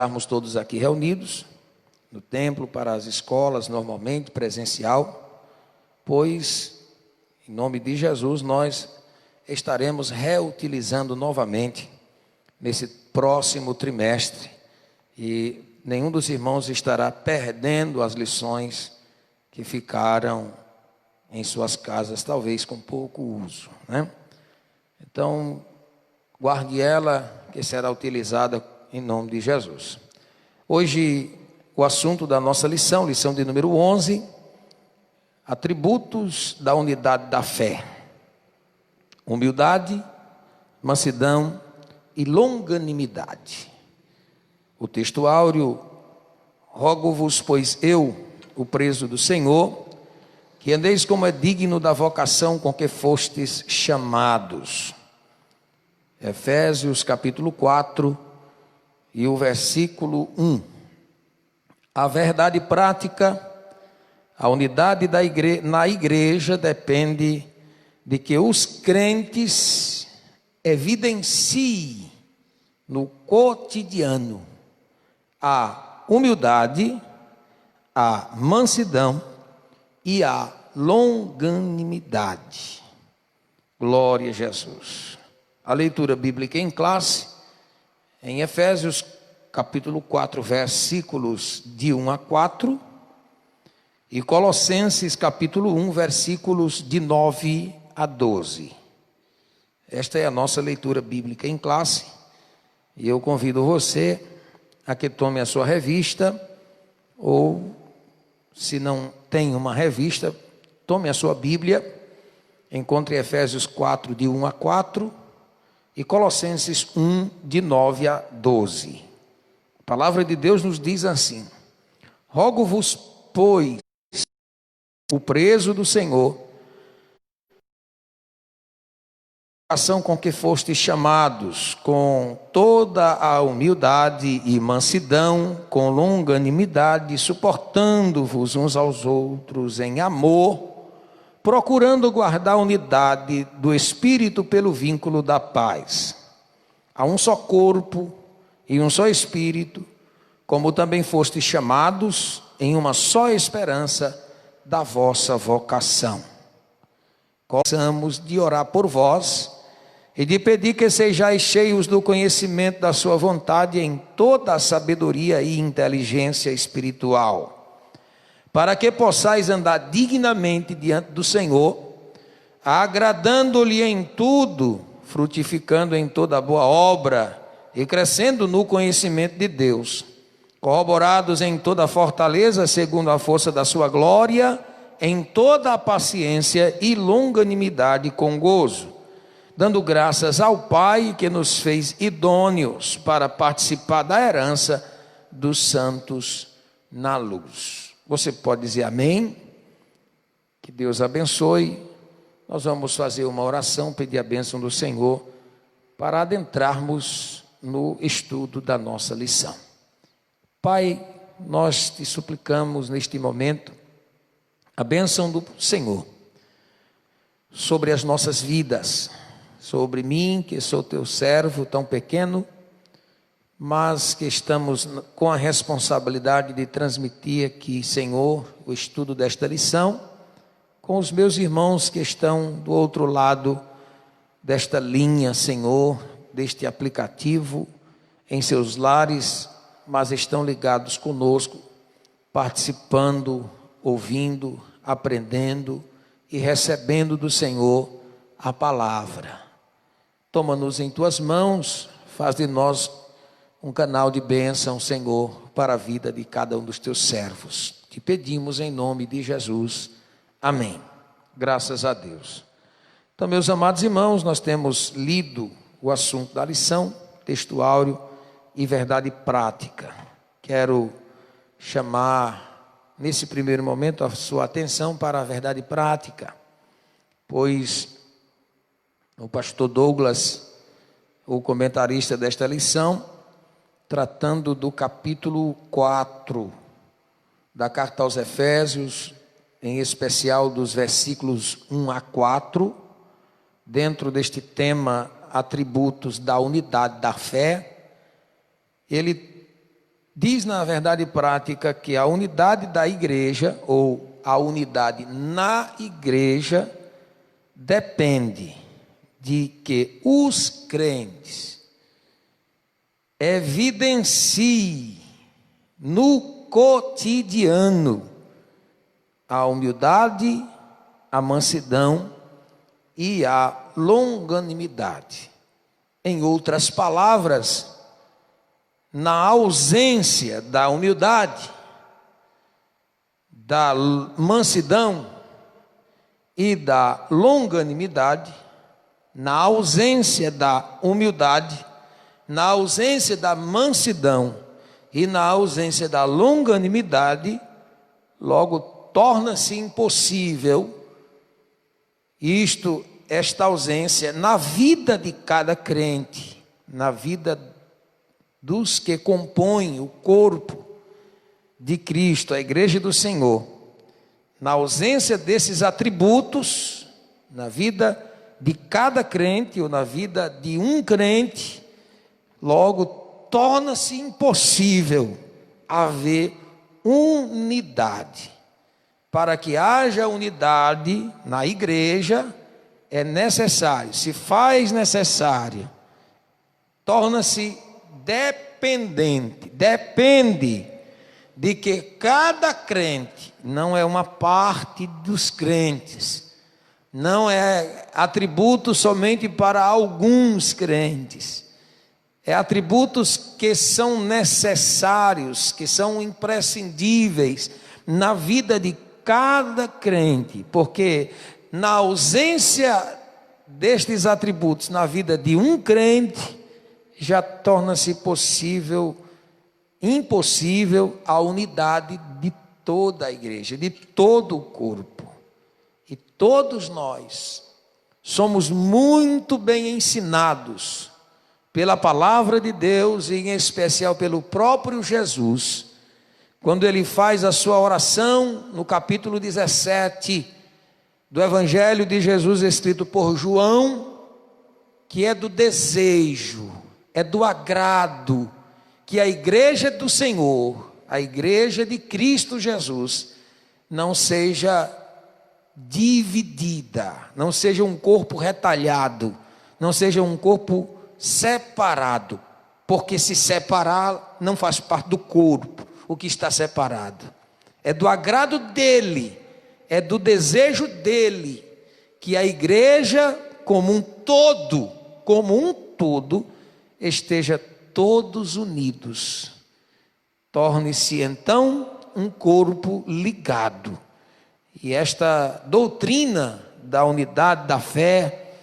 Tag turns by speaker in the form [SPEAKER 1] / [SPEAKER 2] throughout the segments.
[SPEAKER 1] Estarmos todos aqui reunidos no templo, para as escolas, normalmente presencial, pois, em nome de Jesus, nós estaremos reutilizando novamente nesse próximo trimestre, e nenhum dos irmãos estará perdendo as lições que ficaram em suas casas, talvez com pouco uso, né? Então, guarde ela, que será utilizada em nome de Jesus. Hoje, o assunto da nossa lição de número 11, atributos da unidade da fé: humildade, mansidão e longanimidade. O texto áureo: rogo-vos, pois eu, o preso do Senhor, que andeis como é digno da vocação com que fostes chamados. Efésios capítulo 4 e o versículo 1. A verdade prática, a unidade na igreja depende de que os crentes evidenciem no cotidiano a humildade, a mansidão e a longanimidade. Glória a Jesus. A leitura bíblica em classe, em Efésios capítulo 4, versículos de 1 a 4, e Colossenses capítulo 1, versículos de 9 a 12. Esta é a nossa leitura bíblica em classe, e eu convido você a que tome a sua revista, ou, se não tem uma revista, tome a sua Bíblia, encontre Efésios 4, de 1 a 4, e Colossenses 1, de 9 a 12. A palavra de Deus nos diz assim: rogo-vos, pois, o preso do Senhor, a ação com que fostes chamados, com toda a humildade e mansidão, com longanimidade, suportando-vos uns aos outros em amor, procurando guardar a unidade do Espírito pelo vínculo da paz. Há um só corpo e um só Espírito, como também fostes chamados em uma só esperança da vossa vocação. Gostamos de orar por vós e de pedir que sejais cheios do conhecimento da sua vontade em toda a sabedoria e inteligência espiritual, para que possais andar dignamente diante do Senhor, agradando-lhe em tudo, frutificando em toda boa obra e crescendo no conhecimento de Deus, corroborados em toda a fortaleza, segundo a força da sua glória, em toda a paciência e longanimidade com gozo, dando graças ao Pai que nos fez idôneos para participar da herança dos santos na luz. Você pode dizer amém? Que Deus abençoe. Nós vamos fazer uma oração, pedir a bênção do Senhor para adentrarmos no estudo da nossa lição. Pai, nós te suplicamos neste momento a bênção do Senhor sobre as nossas vidas, sobre mim, que sou teu servo tão pequeno, mas que estamos com a responsabilidade de transmitir aqui, Senhor, o estudo desta lição, com os meus irmãos que estão do outro lado desta linha, Senhor, deste aplicativo, em seus lares, mas estão ligados conosco, participando, ouvindo, aprendendo e recebendo do Senhor a palavra. Toma-nos em tuas mãos, faz de nós um canal de bênção, Senhor, para a vida de cada um dos teus servos. Te pedimos em nome de Jesus. Amém. Graças a Deus. Então, meus amados irmãos, nós temos lido o assunto da lição, texto áureo e verdade prática. Quero chamar, nesse primeiro momento, a sua atenção para a verdade prática, pois o pastor Douglas, o comentarista desta lição, tratando do capítulo 4 da carta aos Efésios, em especial dos versículos 1 a 4, dentro deste tema, atributos da unidade da fé, ele diz na verdade prática que a unidade da igreja, ou a unidade na igreja, depende de que os crentes evidenciem no cotidiano a humildade, a mansidão e a longanimidade. Em outras palavras, na ausência da humildade, da mansidão e da longanimidade, na ausência da humildade, na ausência da mansidão e na ausência da longanimidade, logo torna-se impossível esta ausência na vida de cada crente, na vida dos que compõem o corpo de Cristo, a igreja do Senhor. Na ausência desses atributos, na vida de cada crente ou na vida de um crente, logo torna-se impossível haver unidade. Para que haja unidade na igreja, é necessário, se faz necessário, torna-se depende de que cada crente, não é uma parte dos crentes, não é atributo somente para alguns crentes, é atributos que são necessários, que são imprescindíveis na vida de cada crente, porque na ausência destes atributos na vida de um crente, já torna-se impossível a unidade de toda a igreja, de todo o corpo. E todos nós somos muito bem ensinados pela palavra de Deus, e em especial pelo próprio Jesus, quando ele faz a sua oração no capítulo 17 do Evangelho de Jesus, escrito por João, que é do desejo, é do agrado, que a igreja do Senhor, a igreja de Cristo Jesus, não seja dividida, não seja um corpo retalhado, não seja um corpo separado, porque se separar não faz parte do corpo, o que está separado. É do agrado dele, é do desejo dele, que a igreja como um todo, esteja todos unidos. Torne-se então um corpo ligado. E esta doutrina da unidade da fé,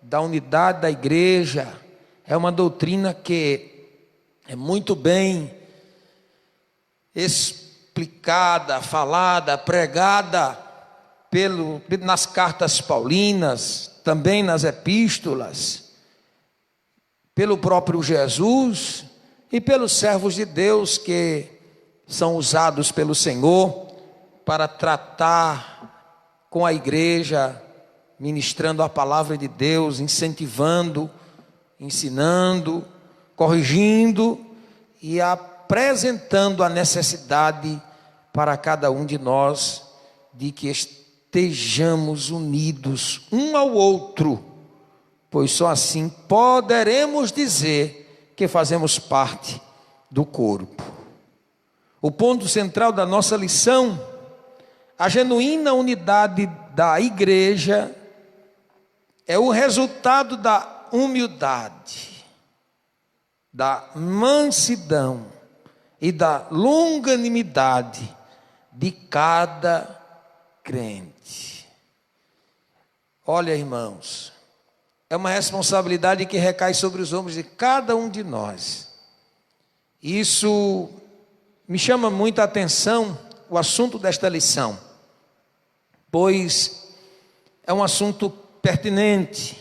[SPEAKER 1] da unidade da igreja, é uma doutrina que é muito bem explicada, falada, pregada nas cartas paulinas, também nas epístolas, pelo próprio Jesus e pelos servos de Deus que são usados pelo Senhor para tratar com a igreja, ministrando a palavra de Deus, incentivando, ensinando, corrigindo e apresentando a necessidade para cada um de nós de que estejamos unidos um ao outro, pois só assim poderemos dizer que fazemos parte do corpo. O ponto central da nossa lição, a genuína unidade da igreja, é o resultado da humildade, da mansidão e da longanimidade de cada crente. Olha, irmãos, é uma responsabilidade que recai sobre os ombros de cada um de nós. Isso me chama muita atenção, o assunto desta lição, pois é um assunto pertinente,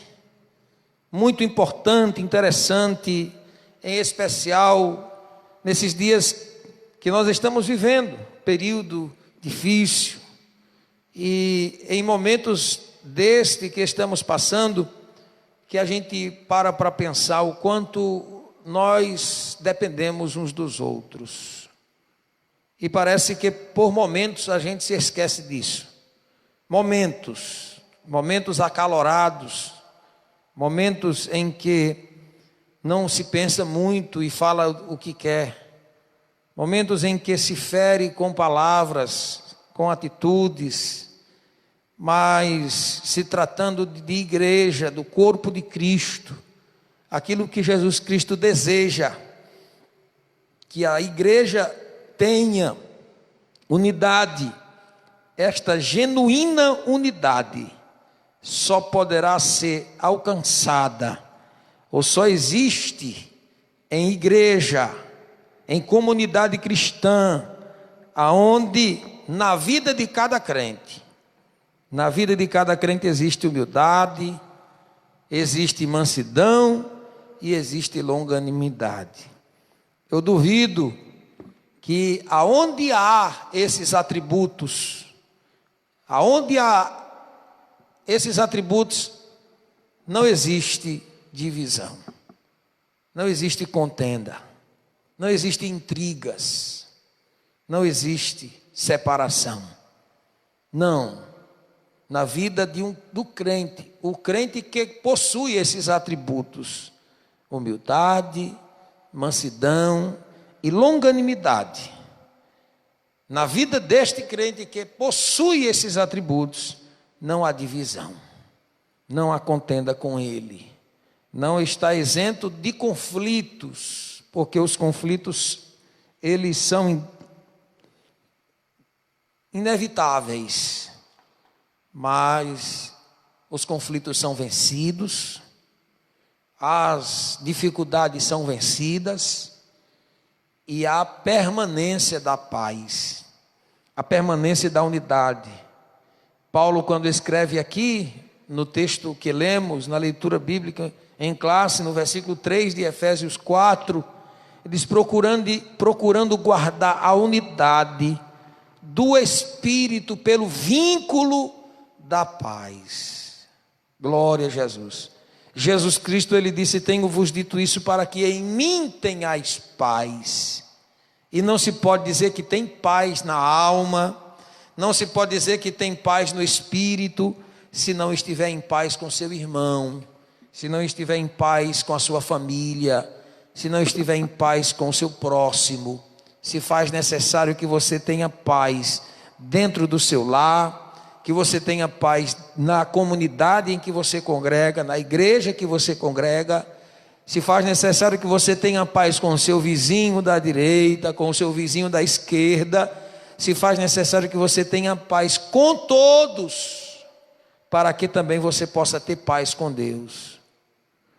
[SPEAKER 1] muito importante, interessante, em especial nesses dias que nós estamos vivendo, período difícil, e em momentos deste que estamos passando, que a gente para pensar o quanto nós dependemos uns dos outros. E parece que por momentos a gente se esquece disso. Momentos acalorados, momentos em que não se pensa muito e fala o que quer. Momentos em que se fere com palavras, com atitudes, mas se tratando de igreja, do corpo de Cristo, aquilo que Jesus Cristo deseja, que a igreja tenha unidade, esta genuína unidade só poderá ser alcançada, ou só existe em igreja, em comunidade cristã, aonde na vida de cada crente existe humildade, existe mansidão e existe longanimidade. Eu duvido que aonde há esses atributos, não existe divisão, não existe contenda, não existe intrigas, não existe separação. Não, na vida do crente, o crente que possui esses atributos, humildade, mansidão e longanimidade, na vida deste crente que possui esses atributos, não há divisão, não há contenda com ele, não está isento de conflitos, porque os conflitos, eles são inevitáveis, mas os conflitos são vencidos, as dificuldades são vencidas, e a permanência da paz, a permanência da unidade. Paulo, quando escreve aqui, no texto que lemos, na leitura bíblica em classe, no versículo 3 de Efésios 4, ele diz, procurando guardar a unidade do Espírito pelo vínculo da paz. Glória a Jesus. Jesus Cristo, ele disse, tenho-vos dito isso para que em mim tenhais paz. E não se pode dizer que tem paz na alma, não se pode dizer que tem paz no espírito, se não estiver em paz com seu irmão, se não estiver em paz com a sua família, se não estiver em paz com o seu próximo. Se faz necessário que você tenha paz dentro do seu lar, que você tenha paz na comunidade em que você congrega, na igreja que você congrega. Se faz necessário que você tenha paz com o seu vizinho da direita, com o seu vizinho da esquerda. Se faz necessário que você tenha paz com todos, para que também você possa ter paz com Deus,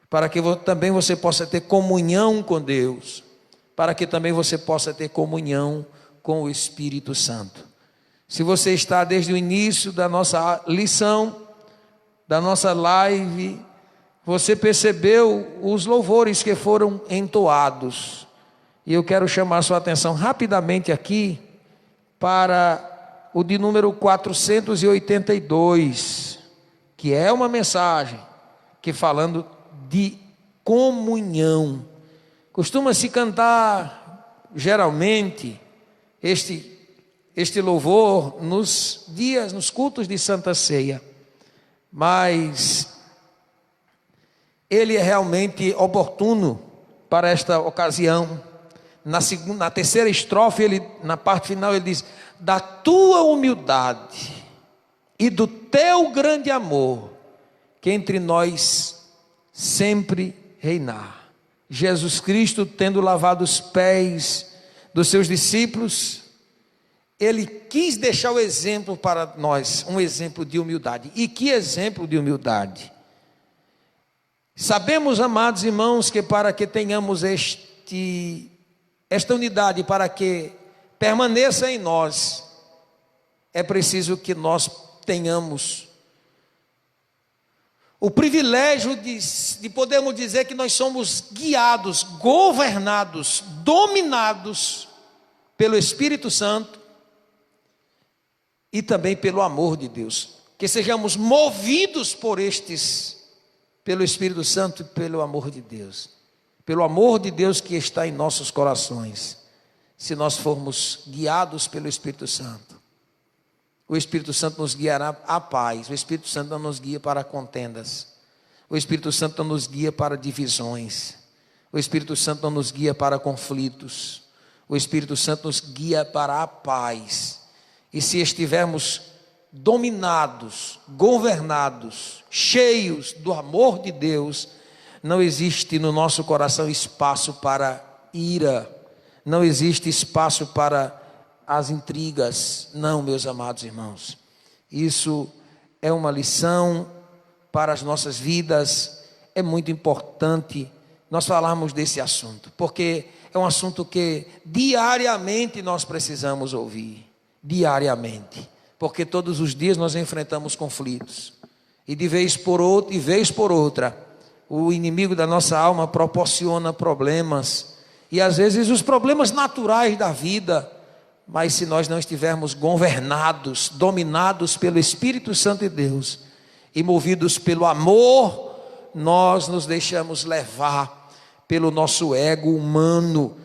[SPEAKER 1] para que também você possa ter comunhão com Deus, para que também você possa ter comunhão com o Espírito Santo. Se você está desde o início da nossa lição, da nossa live, você percebeu os louvores que foram entoados. E eu quero chamar sua atenção rapidamente aqui para o de número 482, que é uma mensagem que falando de comunhão. Costuma-se cantar geralmente este louvor nos cultos de Santa Ceia, mas ele é realmente oportuno para esta ocasião. Na terceira estrofe, na parte final, ele diz, da tua humildade e do teu grande amor, que entre nós sempre reinar. Jesus Cristo, tendo lavado os pés dos seus discípulos, ele quis deixar o exemplo para nós, um exemplo de humildade. E que exemplo de humildade! Sabemos, amados irmãos, que para que tenhamos esta unidade, para que permaneça em nós, é preciso que nós tenhamos o privilégio de podermos dizer que nós somos guiados, governados, dominados pelo Espírito Santo, e também pelo amor de Deus, que sejamos movidos pelo Espírito Santo e pelo amor de Deus, pelo amor de Deus que está em nossos corações, se nós formos guiados pelo Espírito Santo. O Espírito Santo nos guiará à paz. O Espírito Santo não nos guia para contendas. O Espírito Santo não nos guia para divisões. O Espírito Santo não nos guia para conflitos. O Espírito Santo nos guia para a paz. E se estivermos dominados, governados, cheios do amor de Deus, não existe no nosso coração espaço para ira, não existe espaço para as intrigas. Não, meus amados irmãos, isso é uma lição para as nossas vidas. É muito importante nós falarmos desse assunto, porque é um assunto que diariamente nós precisamos ouvir, diariamente, porque todos os dias nós enfrentamos conflitos, e de vez por outra, o inimigo da nossa alma proporciona problemas, e às vezes os problemas naturais da vida. Mas se nós não estivermos governados, dominados pelo Espírito Santo de Deus e movidos pelo amor, nós nos deixamos levar pelo nosso ego humano,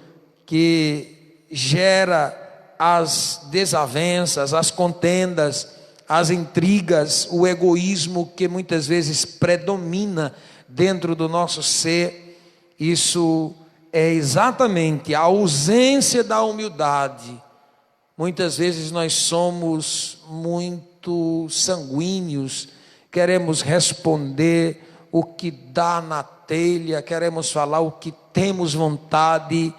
[SPEAKER 1] que gera as desavenças, as contendas, as intrigas, o egoísmo que muitas vezes predomina dentro do nosso ser. Isso é exatamente a ausência da humildade. Muitas vezes nós somos muito sanguíneos, queremos responder o que dá na telha, queremos falar o que temos vontade.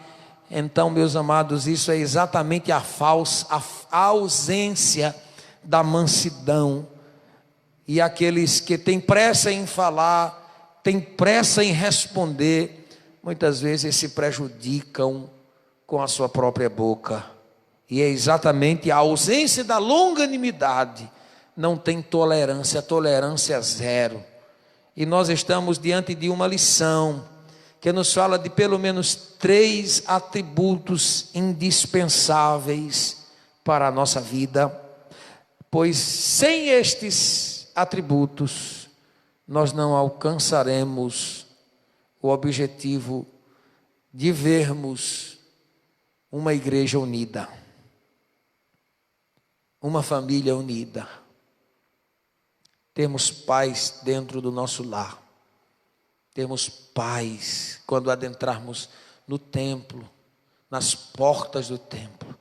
[SPEAKER 1] Então, meus amados, isso é exatamente a ausência da mansidão. E aqueles que têm pressa em falar, têm pressa em responder, muitas vezes se prejudicam com a sua própria boca. E é exatamente a ausência da longanimidade. Não tem tolerância, tolerância zero. E nós estamos diante de uma lição que nos fala de pelo menos 3 atributos indispensáveis para a nossa vida, pois sem estes atributos nós não alcançaremos o objetivo de vermos uma igreja unida, uma família unida. Temos paz dentro do nosso lar. Temos paz quando adentrarmos no templo, nas portas do templo.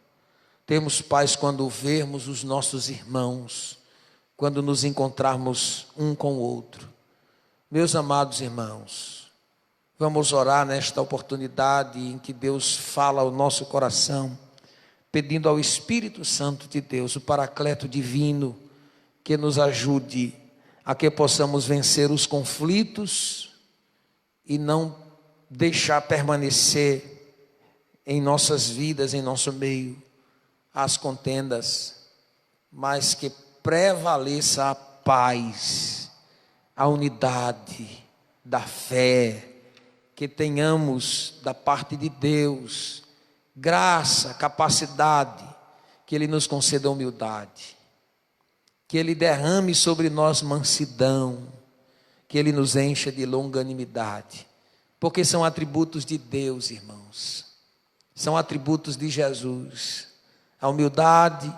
[SPEAKER 1] Temos paz quando vermos os nossos irmãos, quando nos encontrarmos um com o outro. Meus amados irmãos, vamos orar nesta oportunidade em que Deus fala ao nosso coração, pedindo ao Espírito Santo de Deus, o Paracleto divino, que nos ajude a que possamos vencer os conflitos e não deixar permanecer em nossas vidas, em nosso meio, as contendas, mas que prevaleça a paz, a unidade da fé, que tenhamos da parte de Deus graça, capacidade, que Ele nos conceda humildade, que Ele derrame sobre nós mansidão, que Ele nos encha de longanimidade, porque são atributos de Deus, irmãos, são atributos de Jesus, a humildade,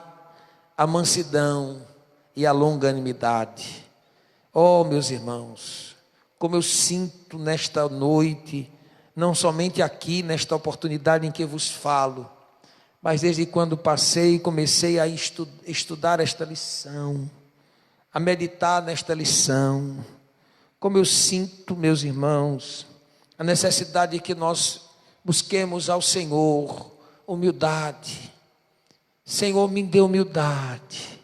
[SPEAKER 1] a mansidão e a longanimidade. Oh, meus irmãos, como eu sinto nesta noite, não somente aqui nesta oportunidade em que vos falo, mas desde quando passei e comecei a estudar esta lição, a meditar nesta lição, como eu sinto, meus irmãos, a necessidade de que nós busquemos ao Senhor humildade. Senhor, me dê humildade.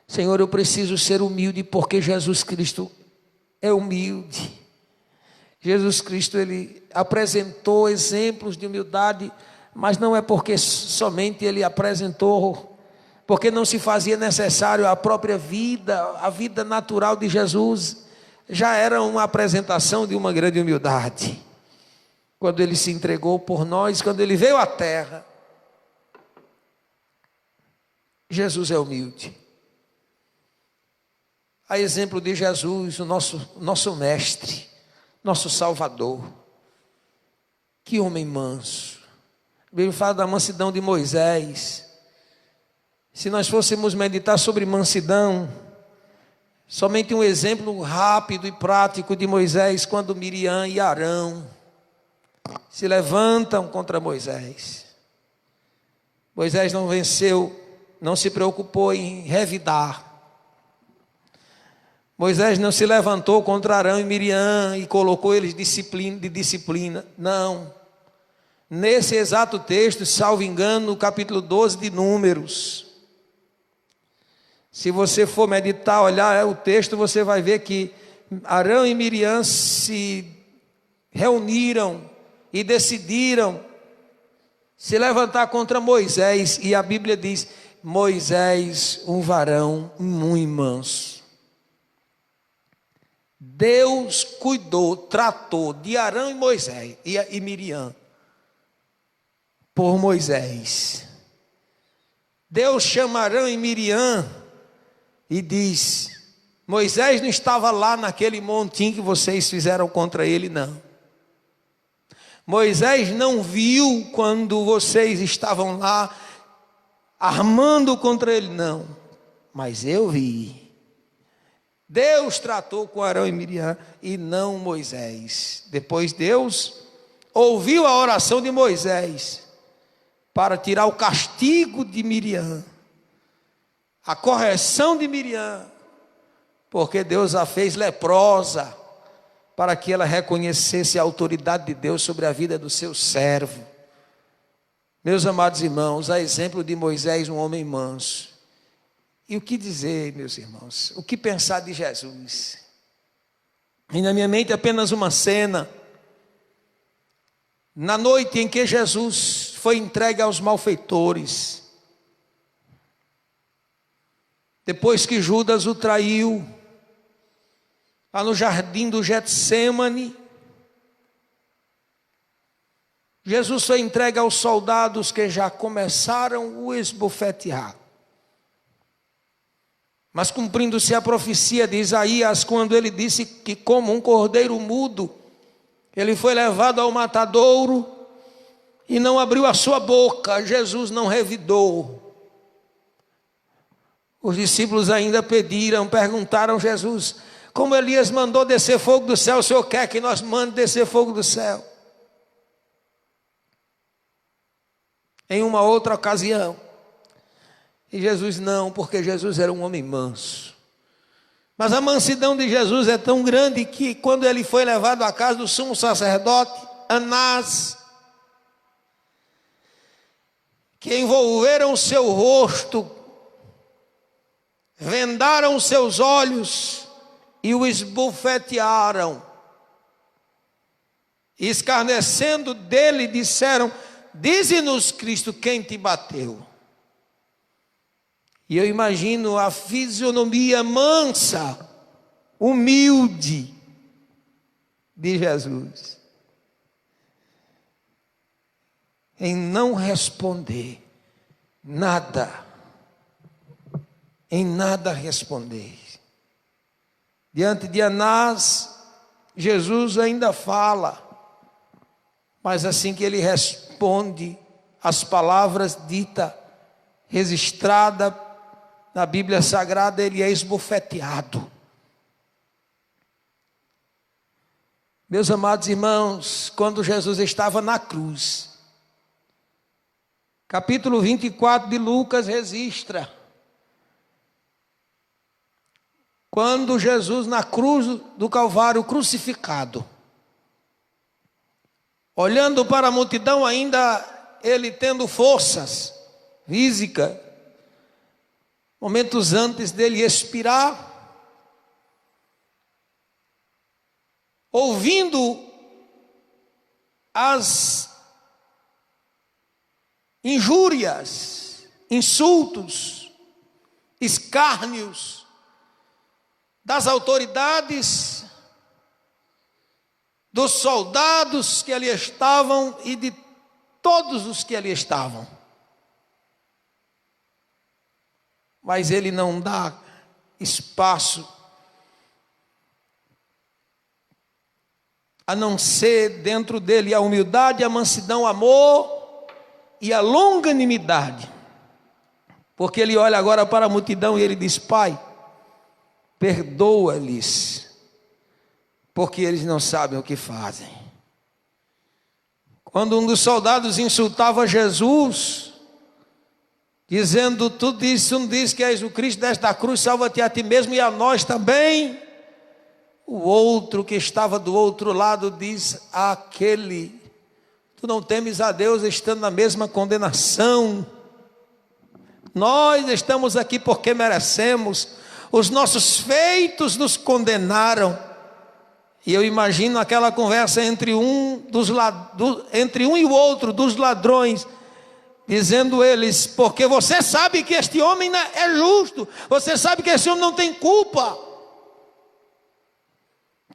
[SPEAKER 1] Senhor, eu preciso ser humilde porque Jesus Cristo é humilde. Jesus Cristo, Ele apresentou exemplos de humildade, mas não é porque somente Ele apresentou, porque não se fazia necessário a própria vida, a vida natural de Jesus, já era uma apresentação de uma grande humildade. Quando Ele se entregou por nós, quando Ele veio à terra, Jesus é humilde. A exemplo de Jesus, o nosso mestre, nosso Salvador. Que homem manso. A Bíblia fala da mansidão de Moisés. Se nós fôssemos meditar sobre mansidão, somente um exemplo rápido e prático de Moisés, quando Miriam e Arão se levantam contra Moisés. Moisés não venceu, não se preocupou em revidar. Moisés não se levantou contra Arão e Miriam e colocou eles de disciplina. Não. Nesse exato texto, salvo engano, no capítulo 12 de Números, se você for meditar, olhar o texto, você vai ver que Arão e Miriam se reuniram e decidiram se levantar contra Moisés. E a Bíblia diz: Moisés, um varão muito manso. Deus cuidou, tratou de Arão e Moisés e Miriam por Moisés. Deus chama Arão e Miriam e diz: Moisés não estava lá naquele montinho que vocês fizeram contra ele, não. Moisés não viu quando vocês estavam lá armando contra ele, não. Mas eu vi. Deus tratou com Arão e Miriam e não Moisés. Depois Deus ouviu a oração de Moisés para tirar o castigo de Miriam, a correção de Miriam, porque Deus a fez leprosa, para que ela reconhecesse a autoridade de Deus sobre a vida do seu servo. Meus amados irmãos, a exemplo de Moisés, um homem manso. E o que dizer, meus irmãos? O que pensar de Jesus? E na minha mente apenas uma cena. Na noite em que Jesus foi entregue aos malfeitores, depois que Judas o traiu, lá no jardim do Getsêmani, Jesus foi entregue aos soldados que já começaram o esbofetear. Mas cumprindo-se a profecia de Isaías, quando ele disse que como um cordeiro mudo, ele foi levado ao matadouro e não abriu a sua boca, Jesus não revidou. Os discípulos ainda perguntaram a Jesus: como Elias mandou descer fogo do céu, o Senhor quer que nós mande descer fogo do céu? Em uma outra ocasião, e Jesus não, porque Jesus era um homem manso. Mas a mansidão de Jesus é tão grande que quando ele foi levado à casa do sumo sacerdote, Anás, que envolveram o seu rosto, vendaram os seus olhos e o esbofetearam, escarnecendo dele, disseram: dize-nos, Cristo, quem te bateu? E eu imagino a fisionomia mansa, humilde de Jesus, em não responder nada, em nada responder. Diante de Anás, Jesus ainda fala, mas assim que ele responde, as palavras ditas, registradas na Bíblia Sagrada, ele é esbofeteado. Meus amados irmãos, quando Jesus estava na cruz, capítulo 24 de Lucas registra, quando Jesus na cruz do Calvário crucificado, olhando para a multidão ainda, ele tendo forças físicas, momentos antes dele expirar, ouvindo as injúrias, insultos, escárnios das autoridades, dos soldados que ali estavam e de todos os que ali estavam. Mas ele não dá espaço a não ser dentro dele a humildade, a mansidão, o amor e a longanimidade. Porque ele olha agora para a multidão e ele diz: Pai, perdoa-lhes, porque eles não sabem o que fazem. Quando um dos soldados insultava Jesus, dizendo: tu não diz que és o Cristo desta cruz, salva-te a ti mesmo e a nós também. O outro que estava do outro lado diz àquele: tu não temes a Deus estando na mesma condenação? Nós estamos aqui porque merecemos, os nossos feitos nos condenaram. E eu imagino aquela conversa entre um e o outro dos ladrões, dizendo eles: porque você sabe que este homem é justo, você sabe que esse homem não tem culpa.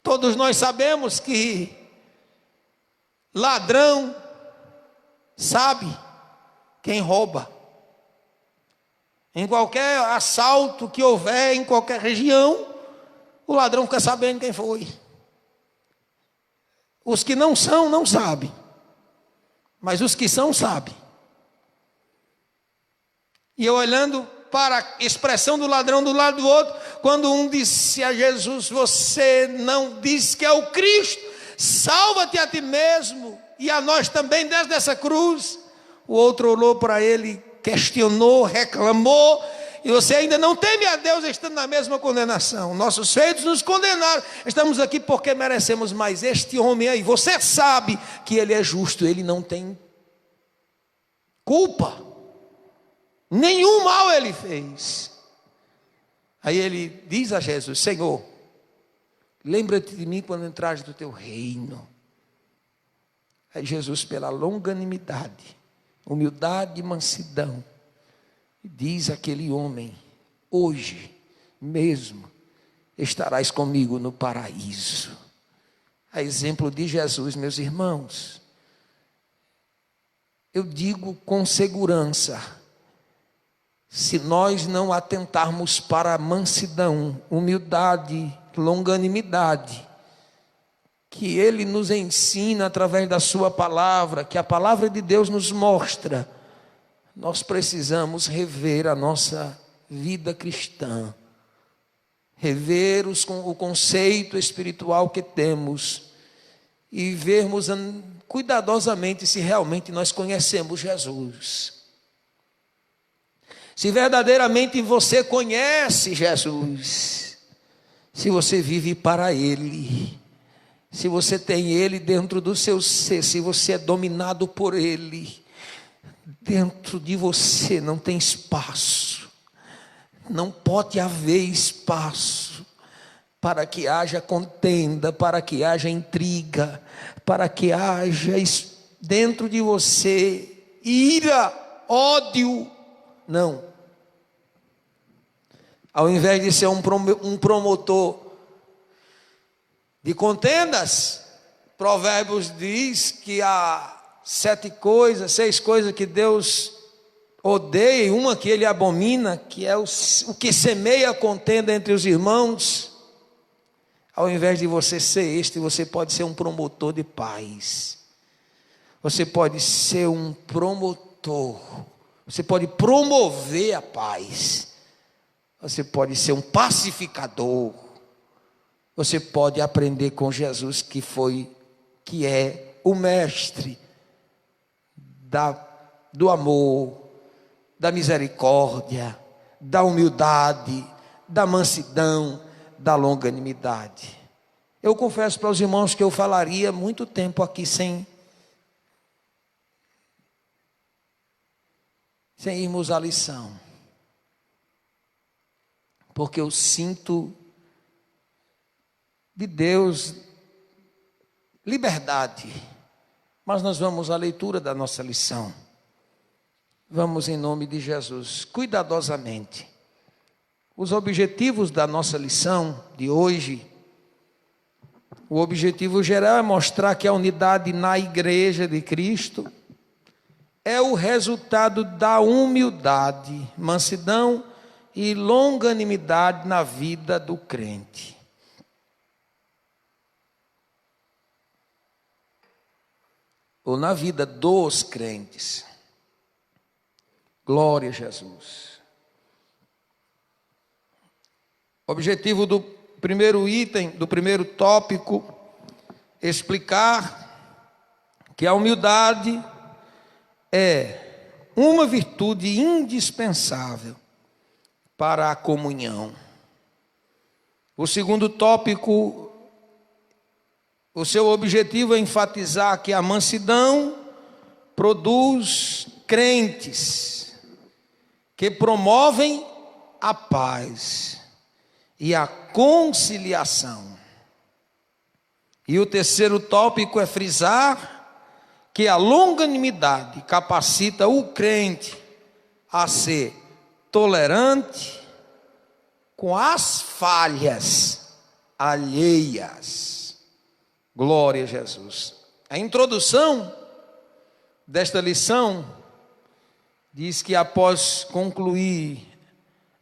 [SPEAKER 1] Todos nós sabemos que ladrão sabe quem rouba. Em qualquer assalto que houver, em qualquer região, o ladrão fica sabendo quem foi. Os que não são, não sabem. Mas os que são, sabem. E eu olhando para a expressão do ladrão do lado do outro, quando um disse a Jesus: você não diz que é o Cristo, salva-te a ti mesmo e a nós também desde essa cruz. O outro olhou para ele, questionou, reclamou: e você ainda não teme a Deus estando na mesma condenação? Nossos feitos nos condenaram, estamos aqui porque merecemos. Mas este homem aí, você sabe que ele é justo, ele não tem culpa, nenhum mal ele fez. Aí ele diz a Jesus: Senhor, lembra-te de mim quando entrares do teu reino. Aí Jesus, pela longanimidade, humildade e mansidão, diz àquele homem: hoje mesmo estarás comigo no paraíso. A exemplo de Jesus, meus irmãos, eu digo com segurança, se nós não atentarmos para a mansidão, humildade, longanimidade, que Ele nos ensina através da sua palavra, que a palavra de Deus nos mostra, nós precisamos rever a nossa vida cristã, rever o conceito espiritual que temos e vermos cuidadosamente se realmente nós conhecemos Jesus. Se verdadeiramente você conhece Jesus, se você vive para Ele, se você tem Ele dentro do seu ser, se você é dominado por Ele, dentro de você não tem espaço, não pode haver espaço para que haja contenda, para que haja intriga, para que haja dentro de você ira, ódio. Não. Ao invés de ser um promotor de contendas, Provérbios diz que há 6 coisas que Deus odeia, e uma que Ele abomina, que é o que semeia a contenda entre os irmãos. Ao invés de você ser você pode ser um promotor de paz. Você pode ser um promotor. Você pode promover a paz. Você pode ser um pacificador. Você pode aprender com Jesus, que é o mestre do amor, da misericórdia, da humildade, da mansidão, da longanimidade. Eu confesso para os irmãos que eu falaria muito tempo aqui sem irmos à lição, porque eu sinto de Deus liberdade. Mas nós vamos à leitura da nossa lição. Vamos em nome de Jesus, cuidadosamente. Os objetivos da nossa lição de hoje, o objetivo geral é mostrar que a unidade na igreja de Cristo é o resultado da humildade, mansidão e longanimidade na vida do crente. ou na vida dos crentes. Glória a Jesus. Objetivo do primeiro item, do primeiro tópico, explicar que a humildade é uma virtude indispensável para a comunhão. O segundo tópico, o seu objetivo é enfatizar que a mansidão produz crentes que promovem a paz e a conciliação. E o terceiro tópico é frisar que a longanimidade capacita o crente a ser tolerante com as falhas alheias. Glória a Jesus. A introdução desta lição diz que após concluir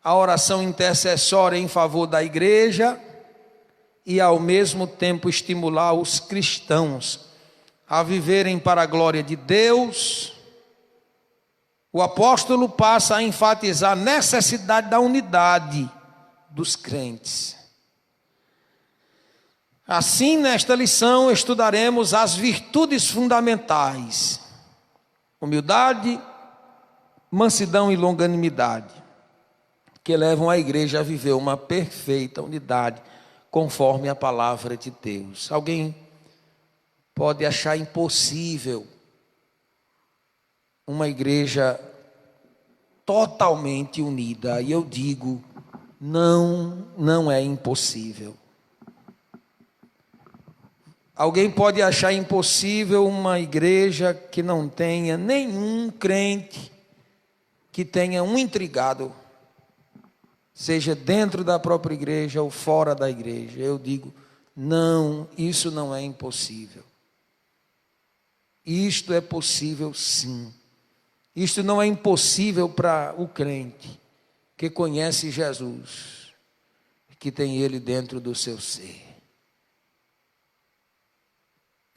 [SPEAKER 1] a oração intercessória em favor da igreja e ao mesmo tempo estimular os cristãos a viverem para a glória de Deus, o apóstolo passa a enfatizar a necessidade da unidade dos crentes. Assim, nesta lição, estudaremos as virtudes fundamentais: humildade, mansidão e longanimidade, que levam a igreja a viver uma perfeita unidade, conforme a palavra de Deus. Alguém pode achar impossível uma igreja totalmente unida, e eu digo, não é impossível. Alguém pode achar impossível uma igreja que não tenha nenhum crente que tenha um intrigado, seja dentro da própria igreja ou fora da igreja. Eu digo, não, isso não é impossível. Isto é possível sim. Isto não é impossível para o crente que conhece Jesus, que tem Ele dentro do seu ser.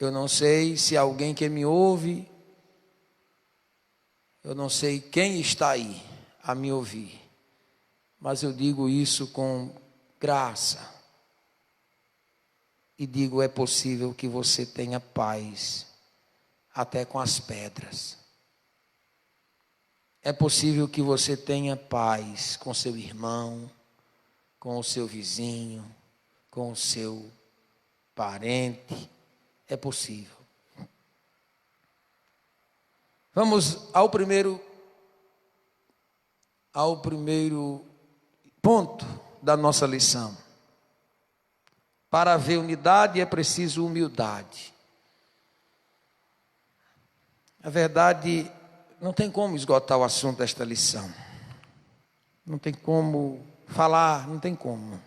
[SPEAKER 1] Eu não sei se alguém que me ouve, eu não sei quem está aí a me ouvir, mas eu digo isso com graça. E digo, é possível que você tenha paz até com as pedras. É possível que você tenha paz com seu irmão, com o seu vizinho, com o seu parente. É possível. Vamos ao primeiro ponto da nossa lição. Para haver unidade é preciso humildade. Na verdade, não tem como esgotar o assunto desta lição. Não tem como falar, não tem como.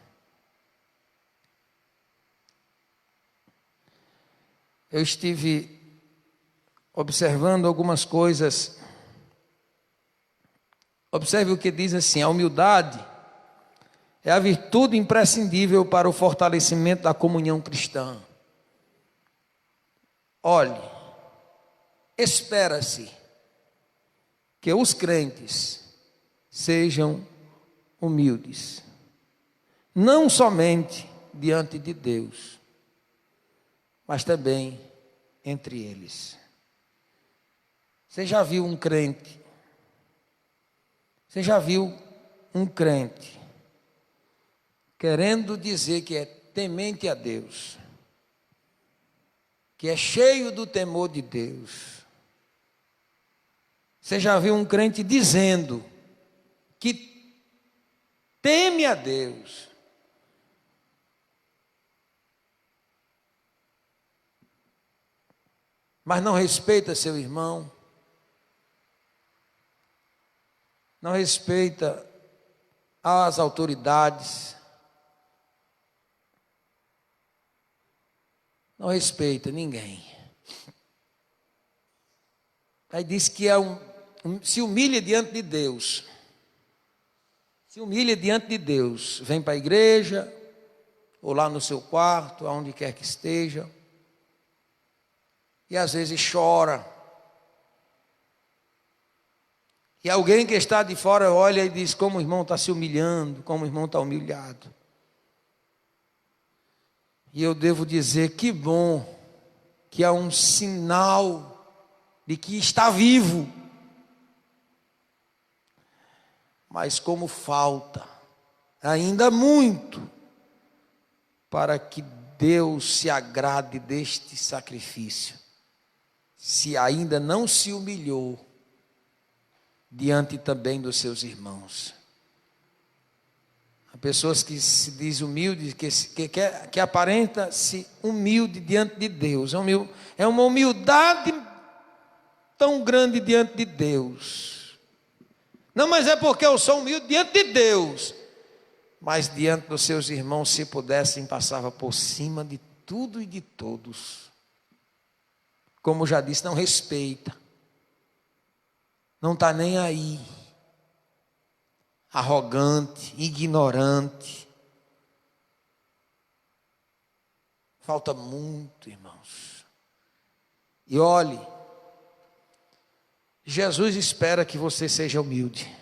[SPEAKER 1] Eu estive observando algumas coisas. Observe o que diz assim: a humildade é a virtude imprescindível para o fortalecimento da comunhão cristã. Olhe, espera-se que os crentes sejam humildes, não somente diante de Deus, mas também entre eles. Você já viu um crente? Você já viu um crente querendo dizer que é temente a Deus, que é cheio do temor de Deus? Você já viu um crente dizendo que teme a Deus, mas não respeita seu irmão, não respeita as autoridades, não respeita ninguém? Aí diz que se humilha diante de Deus. Se humilha diante de Deus. Vem para a igreja, ou lá no seu quarto, aonde quer que esteja, e às vezes chora. E alguém que está de fora olha e diz como o irmão está se humilhando, como o irmão está humilhado. E eu devo dizer que bom que há um sinal de que está vivo. Mas como falta ainda muito para que Deus se agrade deste sacrifício, se ainda não se humilhou diante também dos seus irmãos. Há pessoas que se diz humilde, que aparenta-se humilde diante de Deus. É uma humildade tão grande diante de Deus. Não, mas é porque eu sou humilde diante de Deus. Mas diante dos seus irmãos, se pudessem, passava por cima de tudo e de todos. Como já disse, não respeita. Não está nem aí. Arrogante, ignorante. Falta muito, irmãos. E olhe, Jesus espera que você seja humilde.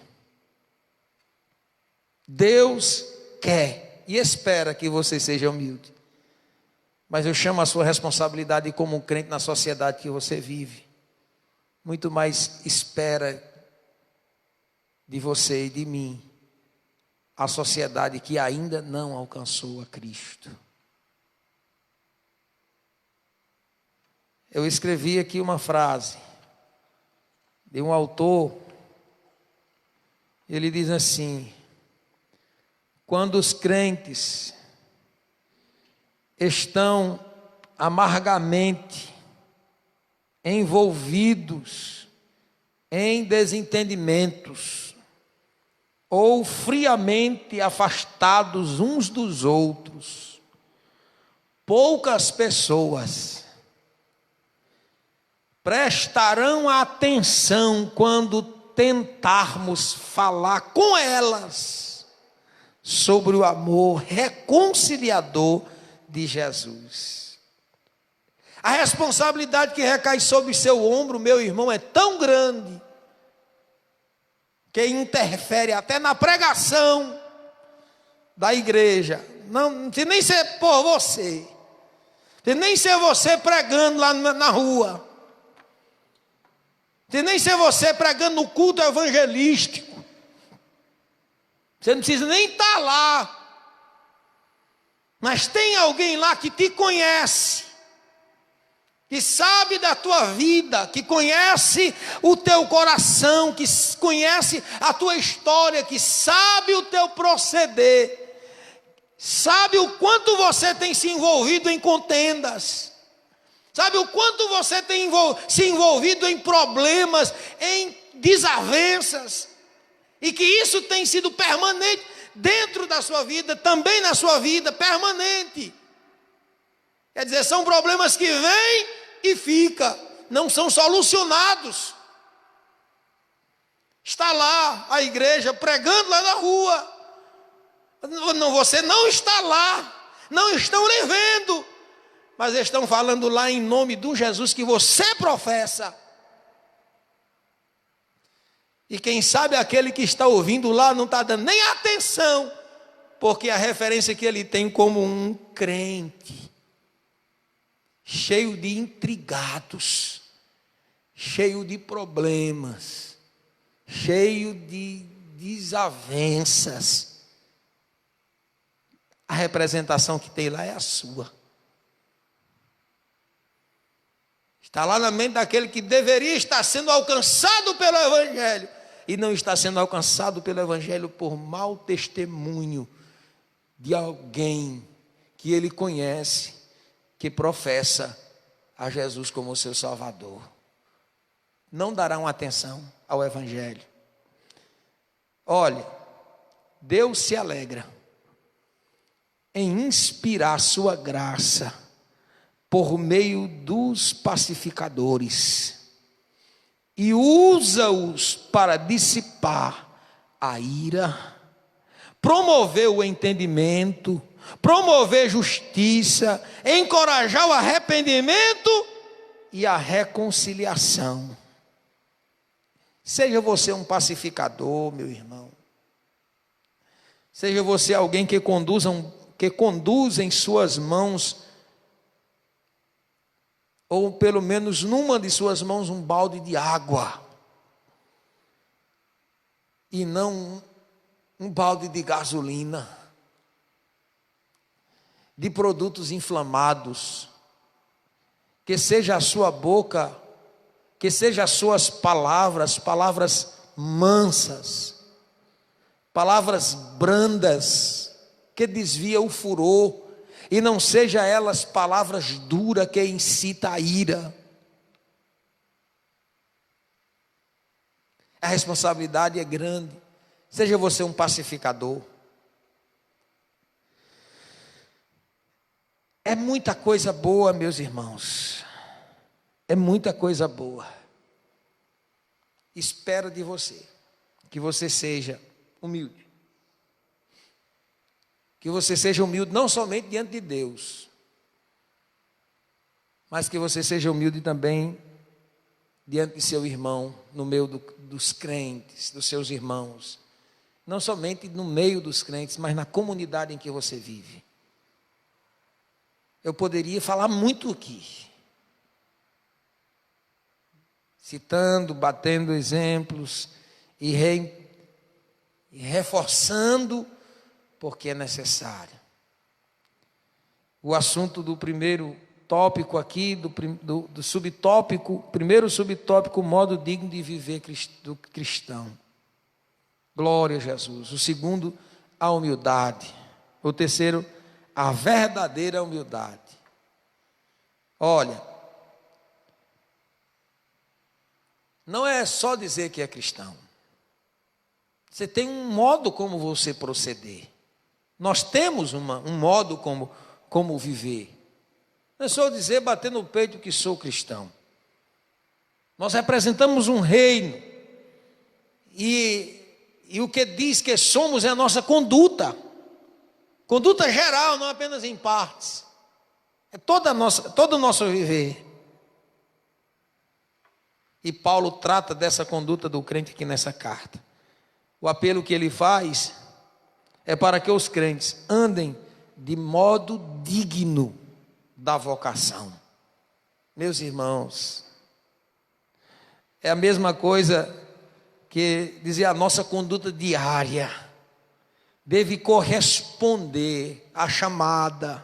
[SPEAKER 1] Deus quer e espera que você seja humilde. Mas eu chamo a sua responsabilidade como um crente na sociedade que você vive. Muito mais espera de você e de mim a sociedade que ainda não alcançou a Cristo. Eu escrevi aqui uma frase de um autor. Ele diz assim: quando os crentes estão amargamente envolvidos em desentendimentos ou friamente afastados uns dos outros, poucas pessoas prestarão atenção quando tentarmos falar com elas sobre o amor reconciliador de Jesus. A responsabilidade que recai sobre seu ombro, meu irmão, é tão grande que interfere até na pregação da igreja. Não tem nem ser por você, tem nem ser você pregando lá na rua, tem nem ser você pregando no culto evangelístico. Você não precisa nem estar lá, mas tem alguém lá que te conhece, que sabe da tua vida, que conhece o teu coração, que conhece a tua história, que sabe o teu proceder, sabe o quanto você tem se envolvido em contendas, sabe o quanto você tem se envolvido em problemas, em desavenças, e que isso tem sido permanente dentro da sua vida, também na sua vida, permanente. Quer dizer, são problemas que vêm e ficam, não são solucionados. Está lá a igreja pregando lá na rua, não, você não está lá, não estão lhe vendo, mas estão falando lá em nome do Jesus que você professa. E quem sabe aquele que está ouvindo lá não está dando nem atenção, porque a referência que ele tem como um crente, cheio de intrigados, cheio de problemas, cheio de desavenças. A representação que tem lá é a sua. Está lá na mente daquele que deveria estar sendo alcançado pelo Evangelho e não está sendo alcançado pelo Evangelho por mau testemunho de alguém que ele conhece, que professa a Jesus como seu Salvador. Não darão atenção ao Evangelho. Olha, Deus se alegra em inspirar sua graça por meio dos pacificadores e usa-os para dissipar a ira, promover o entendimento, promover justiça, encorajar o arrependimento e a reconciliação. Seja você um pacificador, meu irmão. Seja você alguém que conduz em suas mãos, ou pelo menos numa de suas mãos, um balde de água. E não um balde de gasolina, de produtos inflamados. Que seja a sua boca, que seja as suas palavras, palavras mansas, palavras brandas, que desvia o furor, e não seja elas palavras duras que incita a ira. A responsabilidade é grande. Seja você um pacificador. É muita coisa boa, meus irmãos. É muita coisa boa. Espero de você que você seja humilde. Que você seja humilde não somente diante de Deus, mas que você seja humilde também diante de seu irmão, no meio dos crentes, dos seus irmãos. Não somente no meio dos crentes, mas na comunidade em que você vive. Eu poderia falar muito aqui, citando, batendo exemplos e reforçando, porque é necessário. O assunto do primeiro tópico aqui, do subtópico, primeiro subtópico, modo digno de viver do cristão. Glória a Jesus. O segundo, a humildade. O terceiro, a verdadeira humildade. Olha, não é só dizer que é cristão. Você tem um modo como você proceder. Nós temos um modo como viver. Não é só dizer, bater no peito que sou cristão. Nós representamos um reino. E o que diz que somos é a nossa conduta. Conduta geral, não apenas em partes. É todo o nosso viver. E Paulo trata dessa conduta do crente aqui nessa carta. O apelo que ele faz é para que os crentes andem de modo digno da vocação. Meus irmãos, é a mesma coisa que dizer a nossa conduta diária deve corresponder à chamada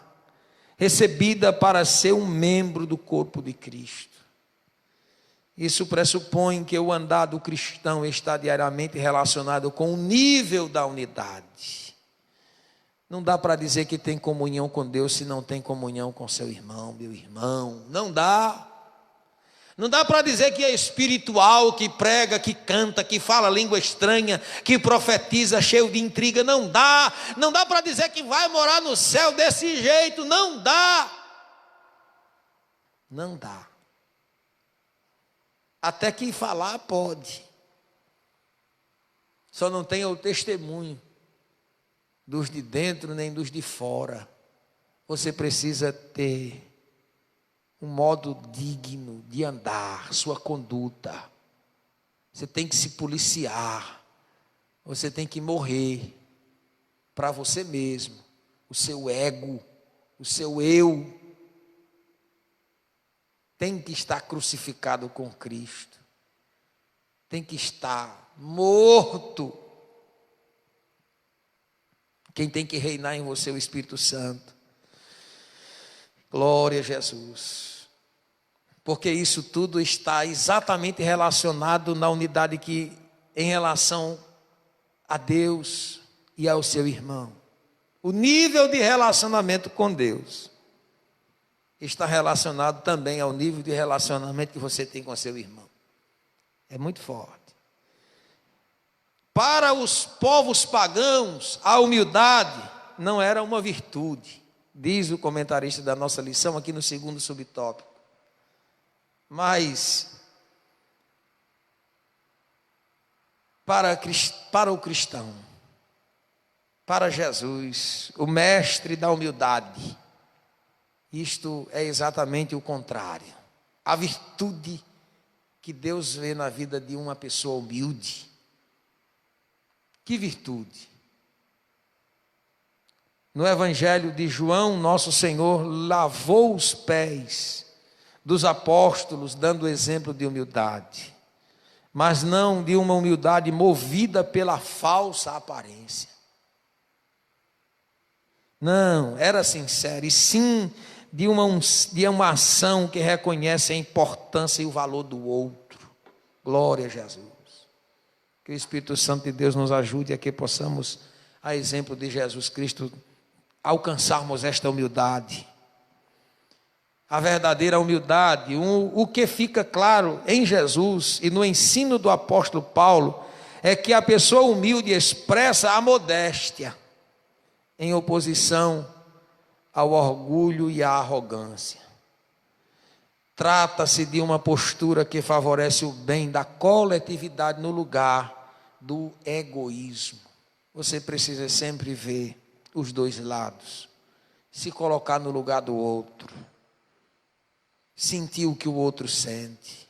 [SPEAKER 1] recebida para ser um membro do corpo de Cristo. Isso pressupõe que o andar do cristão está diariamente relacionado com o nível da unidade. Não dá para dizer que tem comunhão com Deus se não tem comunhão com seu irmão, meu irmão. Não dá. Não dá para dizer que é espiritual, que prega, que canta, que fala língua estranha, que profetiza cheio de intriga. Não dá. Não dá para dizer que vai morar no céu desse jeito. Não dá. Não dá. Até que falar pode. Só não tem o testemunho dos de dentro nem dos de fora. Você precisa ter um modo digno de andar, sua conduta. Você tem que se policiar. Você tem que morrer para você mesmo, o seu ego, o seu eu. Tem que estar crucificado com Cristo. Tem que estar morto. Quem tem que reinar em você é o Espírito Santo. Glória a Jesus. Porque isso tudo está exatamente relacionado na unidade que em relação a Deus e ao seu irmão. O nível de relacionamento com Deus está relacionado também ao nível de relacionamento que você tem com seu irmão. É muito forte. Para os povos pagãos, a humildade não era uma virtude, diz o comentarista da nossa lição aqui no segundo subtópico. Mas para o cristão, para Jesus, o mestre da humildade, isto é exatamente o contrário. a virtude que Deus vê na vida de uma pessoa humilde. Que virtude! No Evangelho de João, nosso Senhor lavou os pés dos apóstolos, dando exemplo de humildade, mas não de uma humildade movida pela falsa aparência. Não, era sincero, e sim de uma ação que reconhece a importância e o valor do outro. Glória a Jesus. Que o Espírito Santo de Deus nos ajude a que possamos, a exemplo de Jesus Cristo, alcançarmos esta humildade. A verdadeira humildade, o que fica claro em Jesus e no ensino do apóstolo Paulo, é que a pessoa humilde expressa a modéstia, em oposição ao orgulho e à arrogância. Trata-se de uma postura que favorece o bem da coletividade no lugar do egoísmo. Você precisa sempre ver os dois lados, se colocar no lugar do outro, sentir o que o outro sente,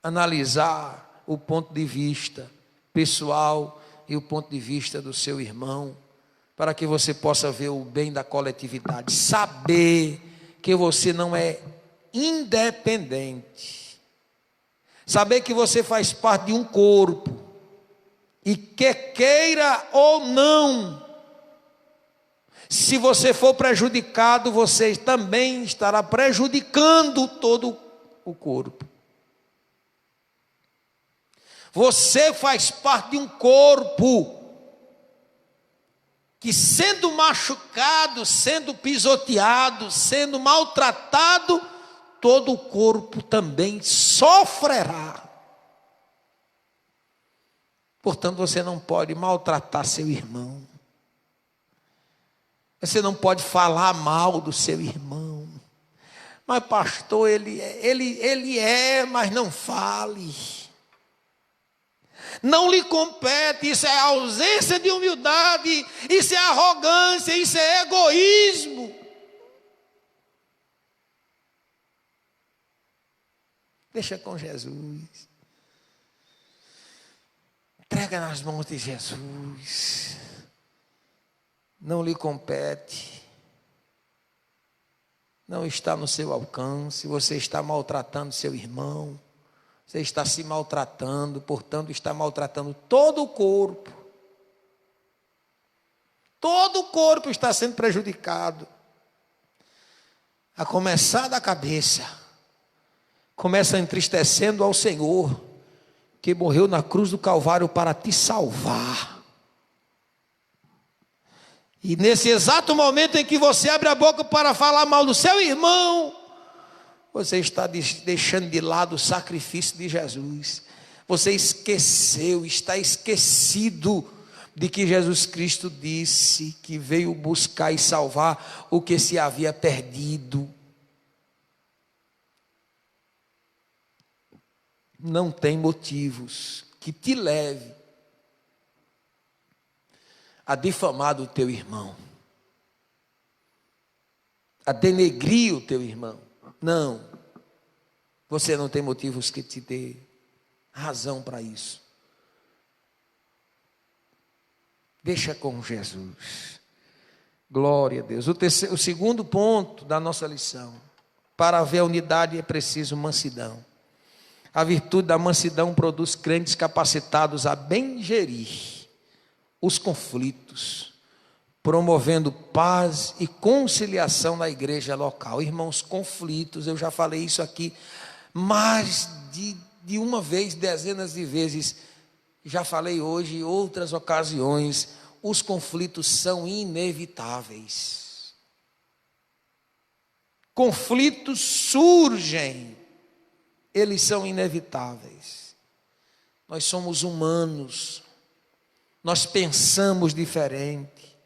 [SPEAKER 1] analisar o ponto de vista pessoal e o ponto de vista do seu irmão, para que você possa ver o bem da coletividade, saber que você não é independente, saber que você faz parte de um corpo, e que queira ou não, se você for prejudicado, você também estará prejudicando todo o corpo. Você faz parte de um corpo que, sendo machucado, sendo pisoteado, sendo maltratado, todo o corpo também sofrerá. Portanto, você não pode maltratar seu irmão. Você não pode falar mal do seu irmão. Mas pastor, ele é, mas não fale. Não lhe compete, isso é ausência de humildade, isso é arrogância, isso é egoísmo. Deixa com Jesus. Entrega nas mãos de Jesus. Não lhe compete. Não está no seu alcance. Você está maltratando seu irmão. Você está se maltratando, portanto está maltratando todo o corpo. Todo o corpo está sendo prejudicado. A começar da cabeça. Começa entristecendo ao Senhor, que morreu na cruz do Calvário para te salvar. E nesse exato momento em que você abre a boca para falar mal do seu irmão, você está deixando de lado o sacrifício de Jesus. Você esqueceu, está esquecido de que Jesus Cristo disse que veio buscar e salvar o que se havia perdido. Não tem motivos que te leve a difamar o teu irmão, a denegrir o teu irmão. Não, você não tem motivos que te dê razão para isso. Deixa com Jesus. Glória a Deus. O segundo ponto da nossa lição: para haver unidade é preciso mansidão. A virtude da mansidão produz crentes capacitados a bem gerir os conflitos, promovendo paz e conciliação na igreja local. Irmãos, conflitos, eu já falei isso aqui mais de uma vez, dezenas de vezes, já falei hoje em outras ocasiões, os conflitos são inevitáveis. Conflitos surgem, eles são inevitáveis. Nós somos humanos, nós pensamos diferente.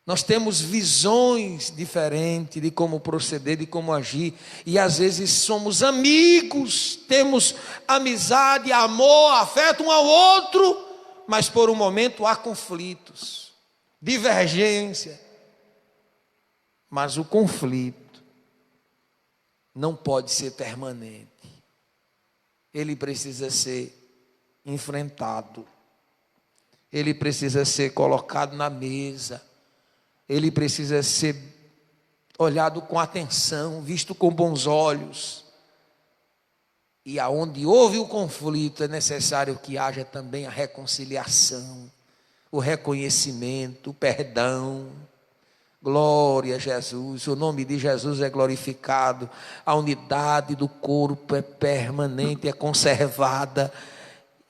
[SPEAKER 1] Nós temos visões diferentes de como proceder, de como agir. E às vezes somos amigos, temos amizade, amor, afeto um ao outro. Mas por um momento há conflitos, divergência. Mas o conflito não pode ser permanente. Ele precisa ser enfrentado. Ele precisa ser colocado na mesa. Ele precisa ser olhado com atenção, visto com bons olhos. E aonde houve o conflito, é necessário que haja também a reconciliação, o reconhecimento, o perdão. Glória a Jesus, o nome de Jesus é glorificado, a unidade do corpo é permanente, é conservada,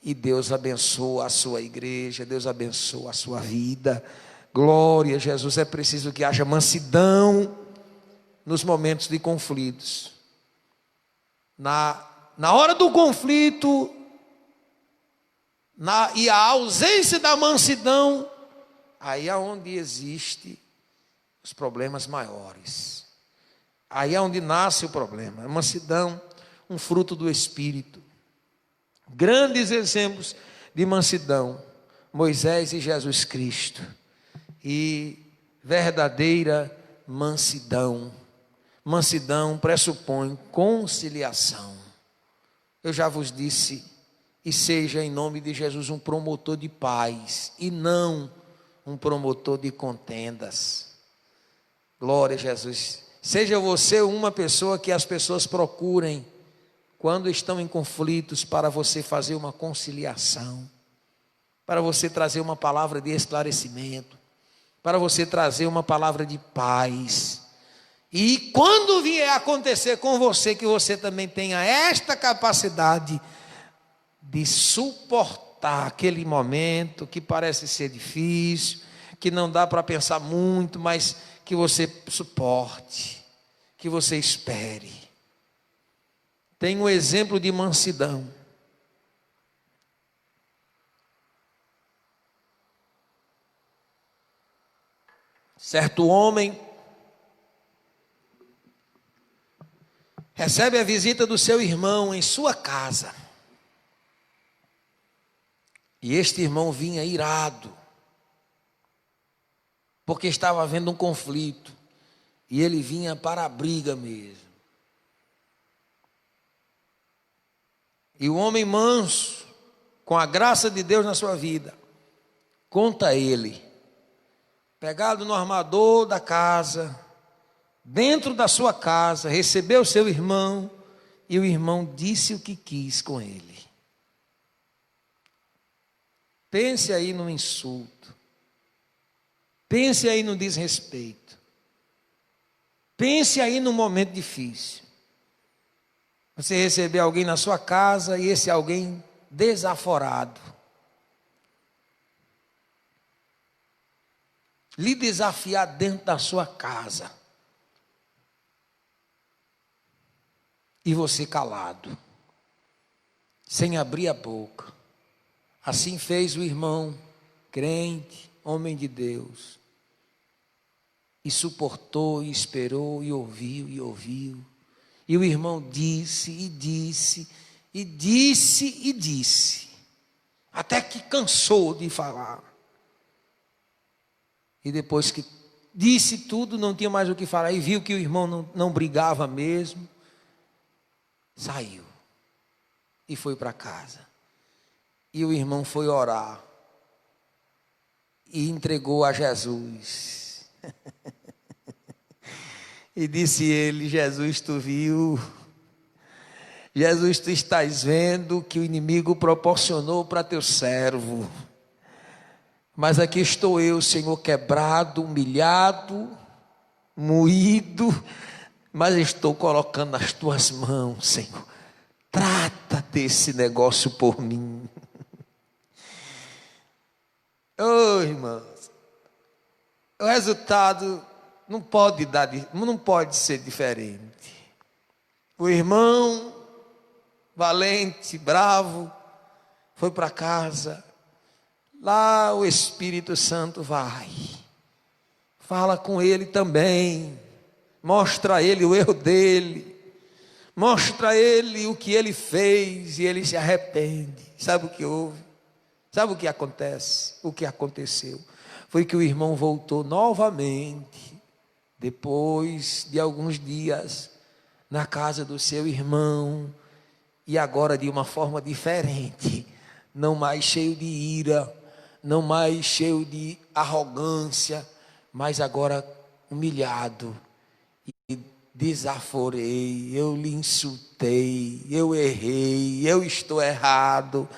[SPEAKER 1] e Deus abençoa a sua igreja, Deus abençoa a sua vida. Glória a Jesus. É preciso que haja mansidão nos momentos de conflitos. Na hora do conflito, e a ausência da mansidão, aí é onde existe os problemas maiores. Aí é onde nasce o problema. A mansidão, um fruto do Espírito. Grandes exemplos de mansidão, Moisés e Jesus Cristo. E verdadeira mansidão. Mansidão pressupõe conciliação. Eu já vos disse, e seja em nome de Jesus um promotor de paz, e não um promotor de contendas. Glória a Jesus. Seja você uma pessoa que as pessoas procurem quando estão em conflitos, para você fazer uma conciliação, para você trazer uma palavra de esclarecimento, para você trazer uma palavra de paz. E quando vier acontecer com você, que você também tenha esta capacidade de suportar aquele momento que parece ser difícil, que não dá para pensar muito, mas que você suporte, que você espere. Tem um exemplo de mansidão. Certo homem recebe a visita do seu irmão em sua casa. E este irmão vinha irado, porque estava havendo um conflito. E ele vinha para a briga mesmo. E o homem manso, com a graça de Deus na sua vida, conta ele, pegado no armador da casa, dentro da sua casa, recebeu seu irmão, e o irmão disse o que quis com ele. Pense aí no insulto, pense aí no desrespeito, pense aí no momento difícil. Você receber alguém na sua casa e esse alguém desaforado, lhe desafiar dentro da sua casa, e você calado, sem abrir a boca. Assim fez o irmão crente, homem de Deus, e suportou, e esperou, e ouviu, e ouviu. E o irmão disse, e disse, e disse, e disse, até que cansou de falar. E depois que disse tudo, não tinha mais o que falar, e viu que o irmão não brigava mesmo, saiu e foi para casa. E o irmão foi orar e entregou a Jesus. E disse ele: Jesus, tu viu? Jesus, tu estás vendo que o inimigo proporcionou para teu servo. Mas aqui estou eu, Senhor, quebrado, humilhado, moído, mas estou colocando nas tuas mãos, Senhor. Trata desse negócio por mim. Oh, irmãos, o resultado não pode ser diferente. O irmão valente, bravo, foi para casa. Lá o Espírito Santo vai, fala com ele também, mostra a ele o erro dele, mostra a ele o que ele fez, e ele se arrepende. Sabe o que houve? Sabe o que acontece? O que aconteceu foi que o irmão voltou novamente, depois de alguns dias, na casa do seu irmão, e agora de uma forma diferente, não mais cheio de ira, não mais cheio de arrogância, mas agora humilhado, e desaforei, eu lhe insultei, eu errei, eu estou errado,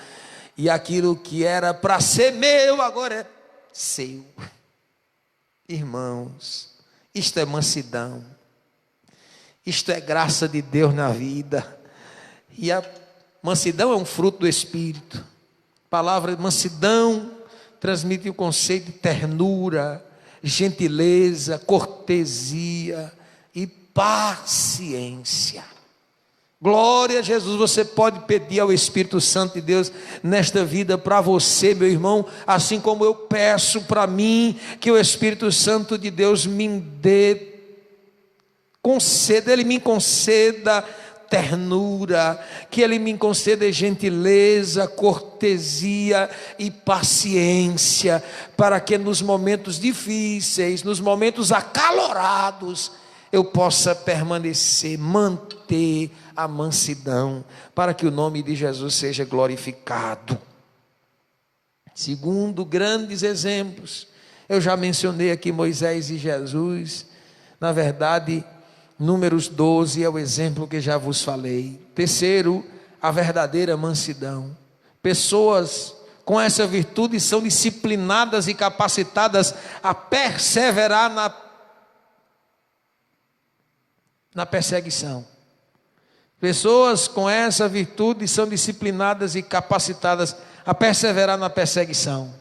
[SPEAKER 1] e aquilo que era para ser meu, agora é seu. Irmãos, isto é mansidão, isto é graça de Deus na vida, e a mansidão é um fruto do Espírito. A palavra mansidão transmite o conceito de ternura, gentileza, cortesia e paciência. Glória a Jesus. Você pode pedir ao Espírito Santo de Deus nesta vida para você, meu irmão, assim como eu peço para mim, que o Espírito Santo de Deus me dê, conceda, Ele me conceda ternura, que Ele me conceda gentileza, cortesia e paciência, para que nos momentos difíceis, nos momentos acalorados, eu possa permanecer, manter a mansidão, para que o nome de Jesus seja glorificado. Segundo, grandes exemplos, eu já mencionei aqui Moisés e Jesus. Na verdade, Números 12 é o exemplo que já vos falei. Terceiro, a verdadeira mansidão. Pessoas com essa virtude são disciplinadas e capacitadas a perseverar na perseguição. Pessoas com essa virtude são disciplinadas e capacitadas a perseverar na perseguição.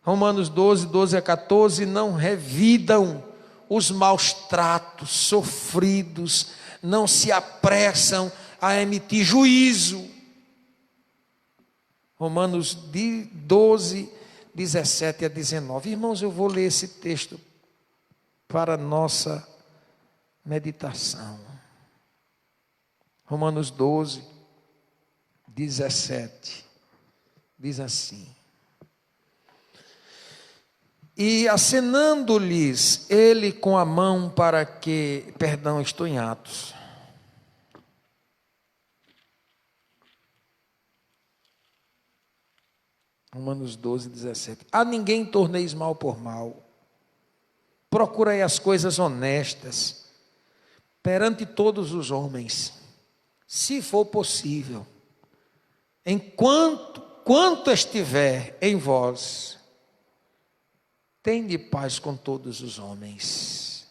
[SPEAKER 1] Romanos 12, 12 a 14, não revidam os maus tratos sofridos, não se apressam a emitir juízo. Romanos 12, 17 a 19. Irmãos, eu vou ler esse texto para nossa meditação. Romanos 12, 17, diz assim: e acenando-lhes ele com a mão para que, estou em Atos. Romanos 12, 17. A ninguém torneis mal por mal. Procurei as coisas honestas perante todos os homens, se for possível, quanto estiver em vós, tende paz com todos os homens.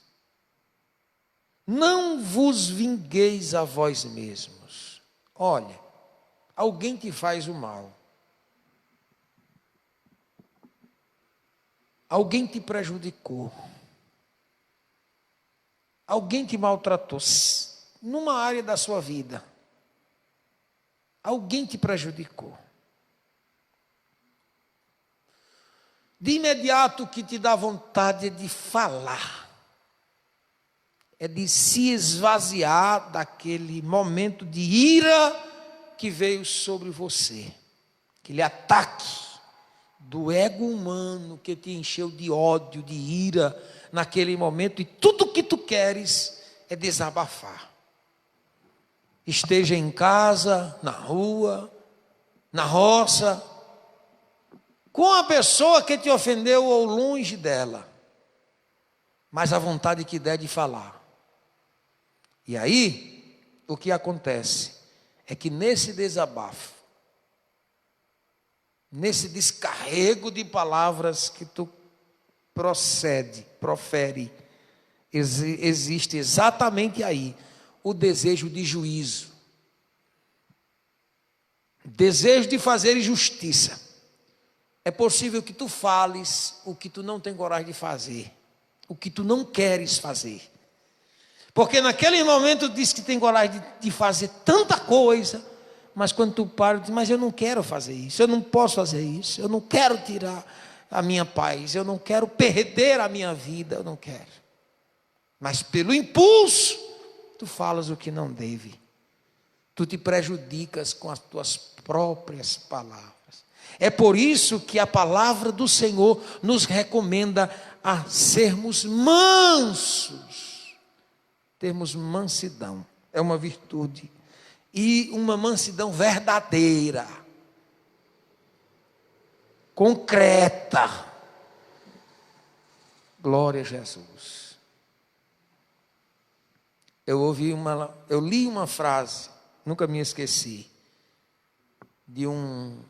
[SPEAKER 1] Não vos vingueis a vós mesmos. Olha, alguém te faz o mal. Alguém te prejudicou. Alguém te maltratou. Numa área da sua vida. Alguém te prejudicou. De imediato o que te dá vontade é de falar, é de se esvaziar daquele momento de ira que veio sobre você, aquele ataque do ego humano que te encheu de ódio, de ira naquele momento, e tudo que tu queres é desabafar. Esteja em casa, na rua, na roça, com a pessoa que te ofendeu ou longe dela, mas a vontade que der de falar. E aí, o que acontece é que nesse desabafo, nesse descarrego de palavras que tu profere, existe exatamente aí o desejo de juízo, desejo de fazer justiça. É possível que tu fales o que tu não tem coragem de fazer, o que tu não queres fazer. Porque naquele momento tu diz que tem coragem de fazer tanta coisa, mas quando tu para, tu diz, mas eu não quero fazer isso, eu não posso fazer isso, eu não quero tirar a minha paz, eu não quero perder a minha vida, eu não quero. Mas pelo impulso, tu falas o que não deve. Tu te prejudicas com as tuas próprias palavras. É por isso que a palavra do Senhor nos recomenda a sermos mansos, termos mansidão. é uma virtude. E uma mansidão verdadeira, concreta. Glória a Jesus. Eu li uma frase, nunca me esqueci, de um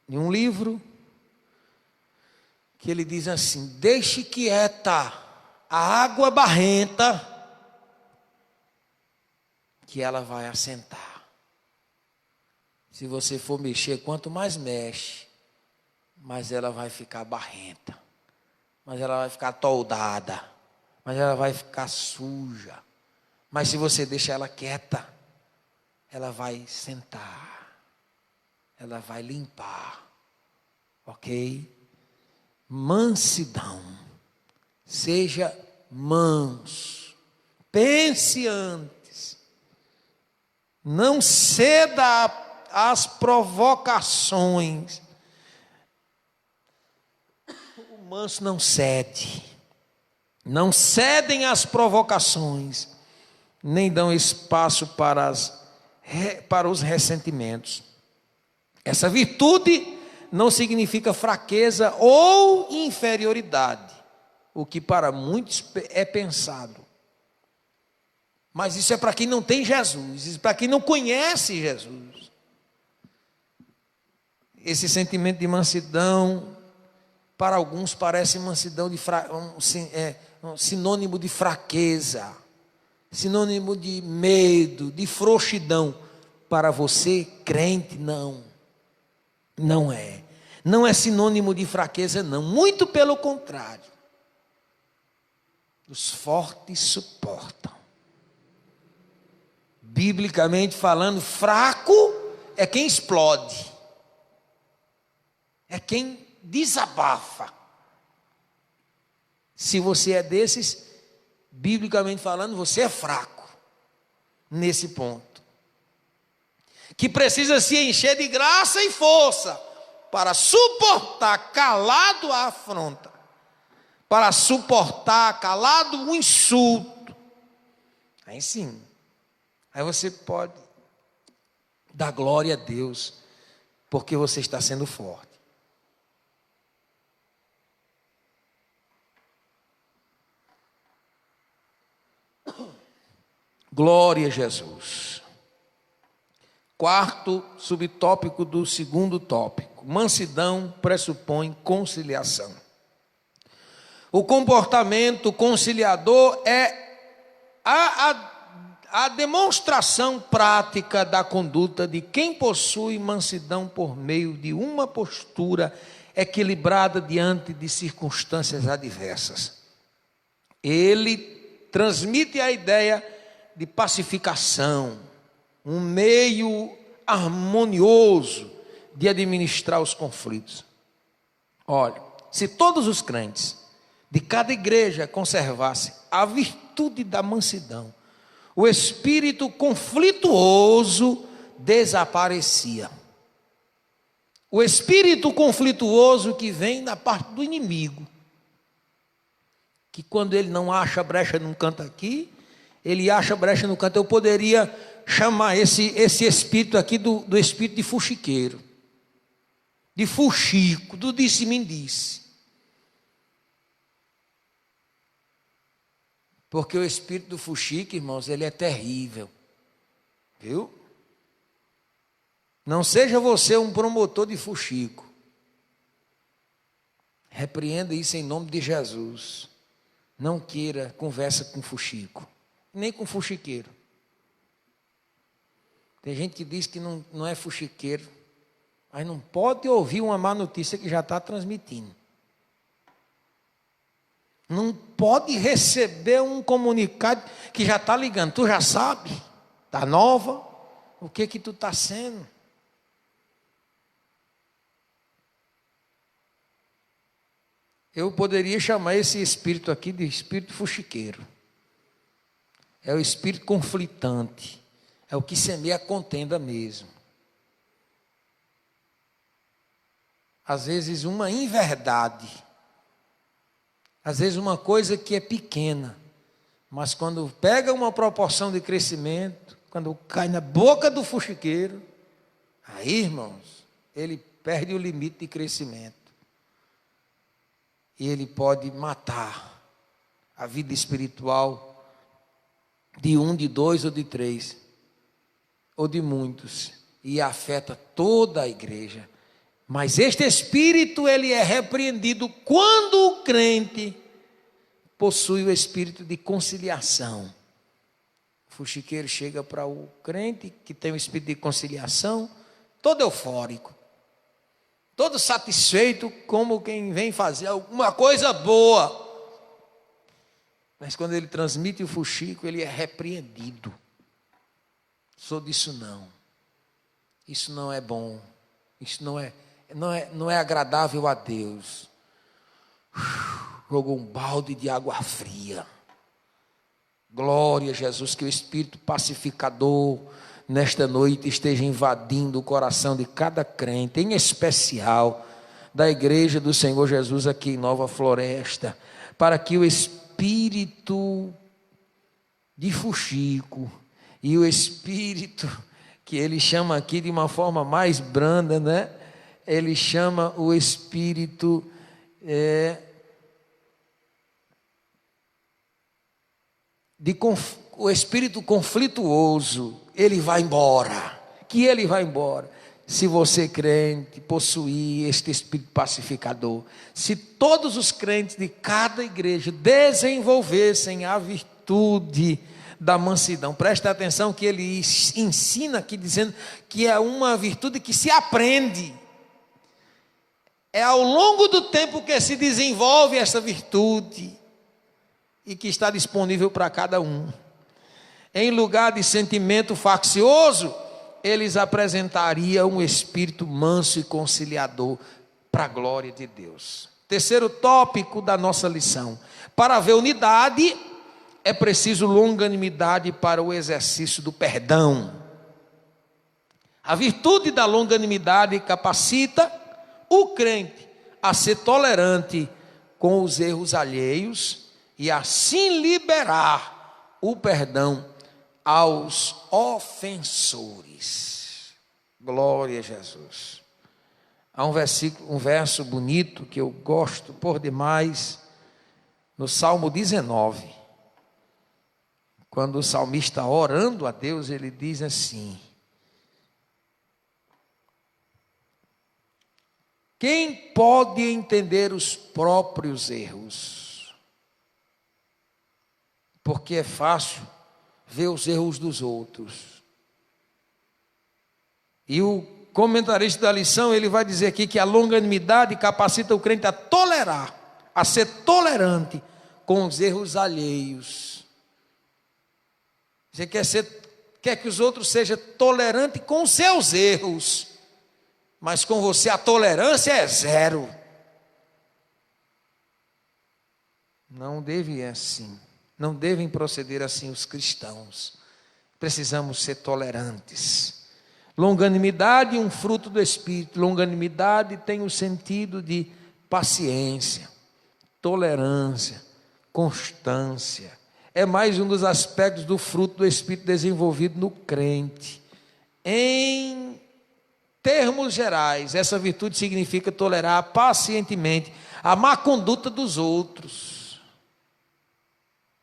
[SPEAKER 1] livro, que ele diz assim: deixe quieta a água barrenta, que ela vai assentar. Se você for mexer, quanto mais mexe, mais ela vai ficar barrenta, mas ela vai ficar toldada, mas ela vai ficar suja. Mas se você deixar ela quieta, ela vai sentar, ela vai limpar, ok? Mansidão, seja manso, pense antes, não ceda às provocações. O manso não cede, não cedem às provocações, nem dão espaço para os ressentimentos. Essa virtude não significa fraqueza ou inferioridade, o que para muitos é pensado. Mas isso é para quem não tem Jesus, isso é para quem não conhece Jesus. Esse sentimento de mansidão, para alguns parece mansidão um sinônimo de fraqueza, sinônimo de medo, de frouxidão. Para você, crente, não é. Não é sinônimo de fraqueza, não. Muito pelo contrário. Os fortes suportam. Biblicamente falando, fraco é quem explode. É quem desabafa. Se você é desses, biblicamente falando, você é fraco. Nesse ponto. Que precisa se encher de graça e força para suportar calado a afronta, para suportar calado o insulto. Aí sim, aí você pode dar glória a Deus, porque você está sendo forte. Glória a Jesus. Quarto subtópico do segundo tópico: mansidão pressupõe conciliação. O comportamento conciliador é a demonstração prática da conduta de quem possui mansidão por meio de uma postura equilibrada diante de circunstâncias adversas. Ele transmite a ideia de pacificação, um meio harmonioso de administrar os conflitos. Olha, se todos os crentes de cada igreja conservassem a virtude da mansidão, o espírito conflituoso desaparecia. O espírito conflituoso que vem da parte do inimigo, que quando ele não acha brecha num canto aqui, ele acha brecha no canto. Eu poderia chamar esse espírito aqui do espírito de fuxiqueiro, de fuxico, do disse-me-disse. Porque o espírito do fuxico, irmãos, ele é terrível. Viu? Não seja você um promotor de fuxico. Repreenda isso em nome de Jesus. Não queira conversa com fuxico, nem com fuxiqueiro. Tem gente que diz que não é fuxiqueiro, mas não pode ouvir uma má notícia que já está transmitindo. Não pode receber um comunicado que já está ligando. Tu já sabe, está nova, o que tu está sendo. Eu poderia chamar esse espírito aqui de espírito fuxiqueiro. É o espírito conflitante. É o que semeia a contenda mesmo. Às vezes uma inverdade. Às vezes uma coisa que é pequena. Mas quando pega uma proporção de crescimento, quando cai na boca do fuxiqueiro, aí, irmãos, ele perde o limite de crescimento. E ele pode matar a vida espiritual de um, de dois ou de três, ou de muitos, e afeta toda a igreja. Mas este espírito, ele é repreendido quando o crente possui o espírito de conciliação. O fuxiqueiro chega para o crente que tem o espírito de conciliação, todo eufórico, todo satisfeito, como quem vem fazer alguma coisa boa. Mas quando ele transmite o fuxico, ele é repreendido. Sou disso não. Isso não é bom. Isso não é agradável a Deus. Jogou um balde de água fria. Glória a Jesus, que o Espírito pacificador nesta noite esteja invadindo o coração de cada crente, em especial da igreja do Senhor Jesus aqui em Nova Floresta, para que o espírito de fuxico e o espírito que ele chama aqui de uma forma mais branda, né? Ele chama o espírito o espírito conflituoso, ele vai embora. Que ele vai embora. Se você, crente, possuir este espírito pacificador, se todos os crentes de cada igreja desenvolvessem a virtude da mansidão, presta atenção que ele ensina aqui dizendo que é uma virtude que se aprende. É ao longo do tempo que se desenvolve essa virtude e que está disponível para cada um. Em lugar de sentimento faccioso, eles apresentariam um espírito manso e conciliador para a glória de Deus. Terceiro tópico da nossa lição: para haver unidade, é preciso longanimidade para o exercício do perdão. A virtude da longanimidade capacita o crente a ser tolerante com os erros alheios e assim liberar o perdão aos ofensores. Glória a Jesus. Há um verso bonito que eu gosto por demais, no Salmo 19. Quando o salmista orando a Deus, ele diz assim: quem pode entender os próprios erros? Porque é fácil ver os erros dos outros. E o comentarista da lição, ele vai dizer aqui que a longanimidade capacita o crente a tolerar, a ser tolerante com os erros alheios. Você quer que os outros sejam tolerantes com os seus erros, mas com você a tolerância é zero. Não deve assim. Não devem proceder assim os cristãos. Precisamos ser tolerantes. Longanimidade, um fruto do Espírito. Longanimidade tem o sentido de paciência, tolerância, constância. É mais um dos aspectos do fruto do Espírito desenvolvido no crente. Em termos gerais, essa virtude significa tolerar pacientemente a má conduta dos outros.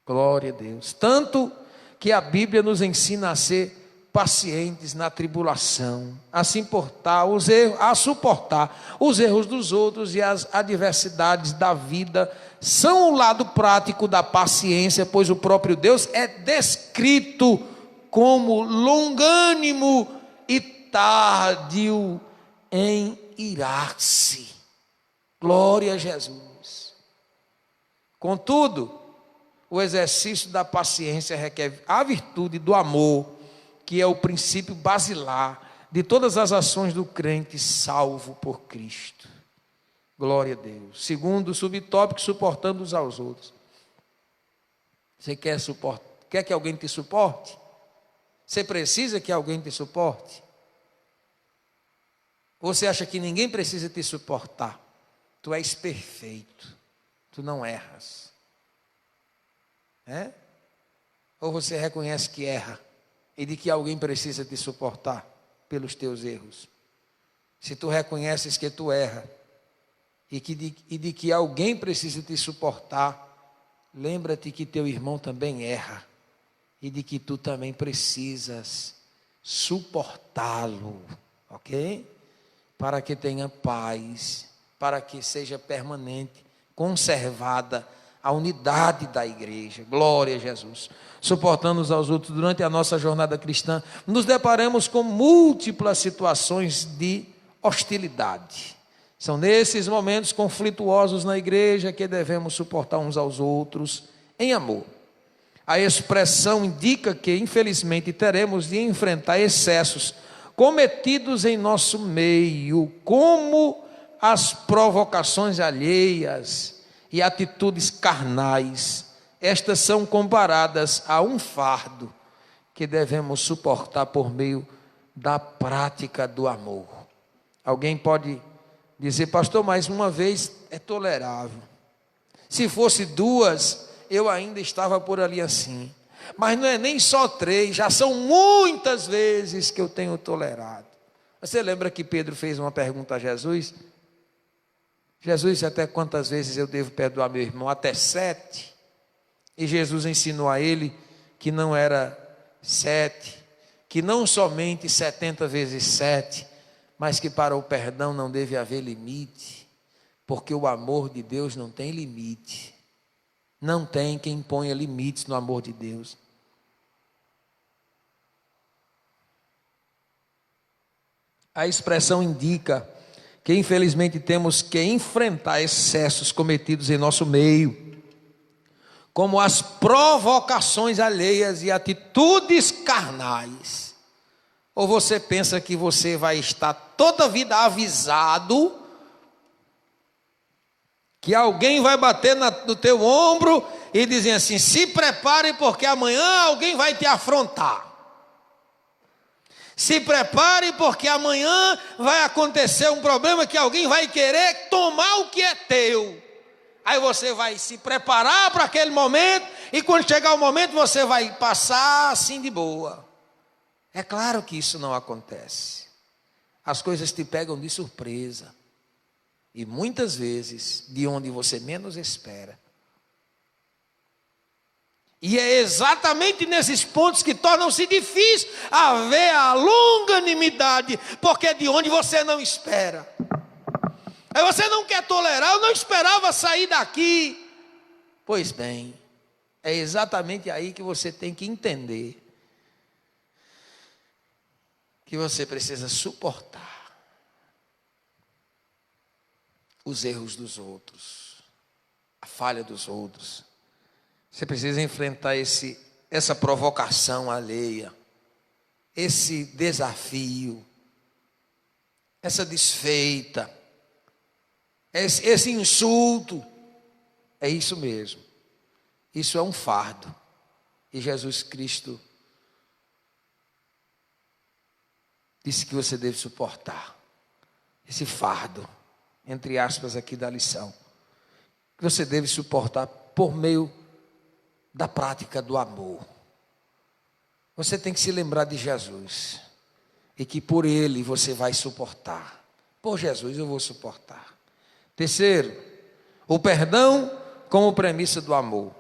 [SPEAKER 1] Glória a Deus. Tanto que a Bíblia nos ensina a ser pacientes na tribulação, a suportar os erros dos outros e as adversidades da vida. São o lado prático da paciência, pois o próprio Deus é descrito como longânimo e tardio em irar-se. Glória a Jesus. Contudo, o exercício da paciência requer a virtude do amor, que é o princípio basilar de todas as ações do crente salvo por Cristo. Glória a Deus. Segundo subtópico, suportando uns aos outros. Você quer que alguém te suporte? Você precisa que alguém te suporte? Ou você acha que ninguém precisa te suportar? Tu és perfeito, tu não erras. Ou você reconhece que erra? e de que alguém precisa te suportar pelos teus erros. Se tu reconheces que tu erra e de que alguém precisa te suportar, lembra-te que teu irmão também erra e de que tu também precisas suportá-lo, ok? Para que tenha paz, para que seja permanente, conservada a unidade da igreja. Glória a Jesus. Suportando uns aos outros durante a nossa jornada cristã, nos deparamos com múltiplas situações de hostilidade. São nesses momentos conflituosos na igreja que devemos suportar uns aos outros em amor. A expressão indica que, infelizmente, teremos de enfrentar excessos cometidos em nosso meio, como as provocações alheias e atitudes carnais. Estas são comparadas a um fardo que devemos suportar por meio da prática do amor. Alguém pode dizer: pastor, mas uma vez é tolerável. Se fosse duas, eu ainda estava por ali assim. Mas não é nem só 3, já são muitas vezes que eu tenho tolerado. Você lembra que Pedro fez uma pergunta a Jesus? Jesus, até quantas vezes eu devo perdoar meu irmão? Até 7. E Jesus ensinou a ele que não era 7, que não somente 70 vezes 7, mas que para o perdão não deve haver limite, porque o amor de Deus não tem limite. Não tem quem imponha limites no amor de Deus. A expressão indica que infelizmente temos que enfrentar excessos cometidos em nosso meio, como as provocações alheias e atitudes carnais. Ou você pensa que você vai estar toda a vida avisado que alguém vai bater no teu ombro e dizer assim: se prepare porque amanhã alguém vai te afrontar. Se prepare porque amanhã vai acontecer um problema que alguém vai querer tomar o que é teu. Aí você vai se preparar para aquele momento e quando chegar o momento você vai passar assim de boa. É claro que isso não acontece. As coisas te pegam de surpresa. E muitas vezes de onde você menos espera. E é exatamente nesses pontos que tornam-se difícil haver a longanimidade, porque é de onde você não espera. Aí você não quer tolerar, eu não esperava sair daqui. Pois bem, é exatamente aí que você tem que entender que você precisa suportar os erros dos outros, a falha dos outros. Você precisa enfrentar essa provocação alheia, esse desafio, essa desfeita, esse insulto. É isso mesmo. Isso é um fardo. E Jesus Cristo disse que você deve suportar esse fardo, entre aspas aqui da lição, que você deve suportar por meio da prática do amor. Você tem que se lembrar de Jesus e que por Ele você vai suportar. Por Jesus eu vou suportar. Terceiro, o perdão como premissa do amor.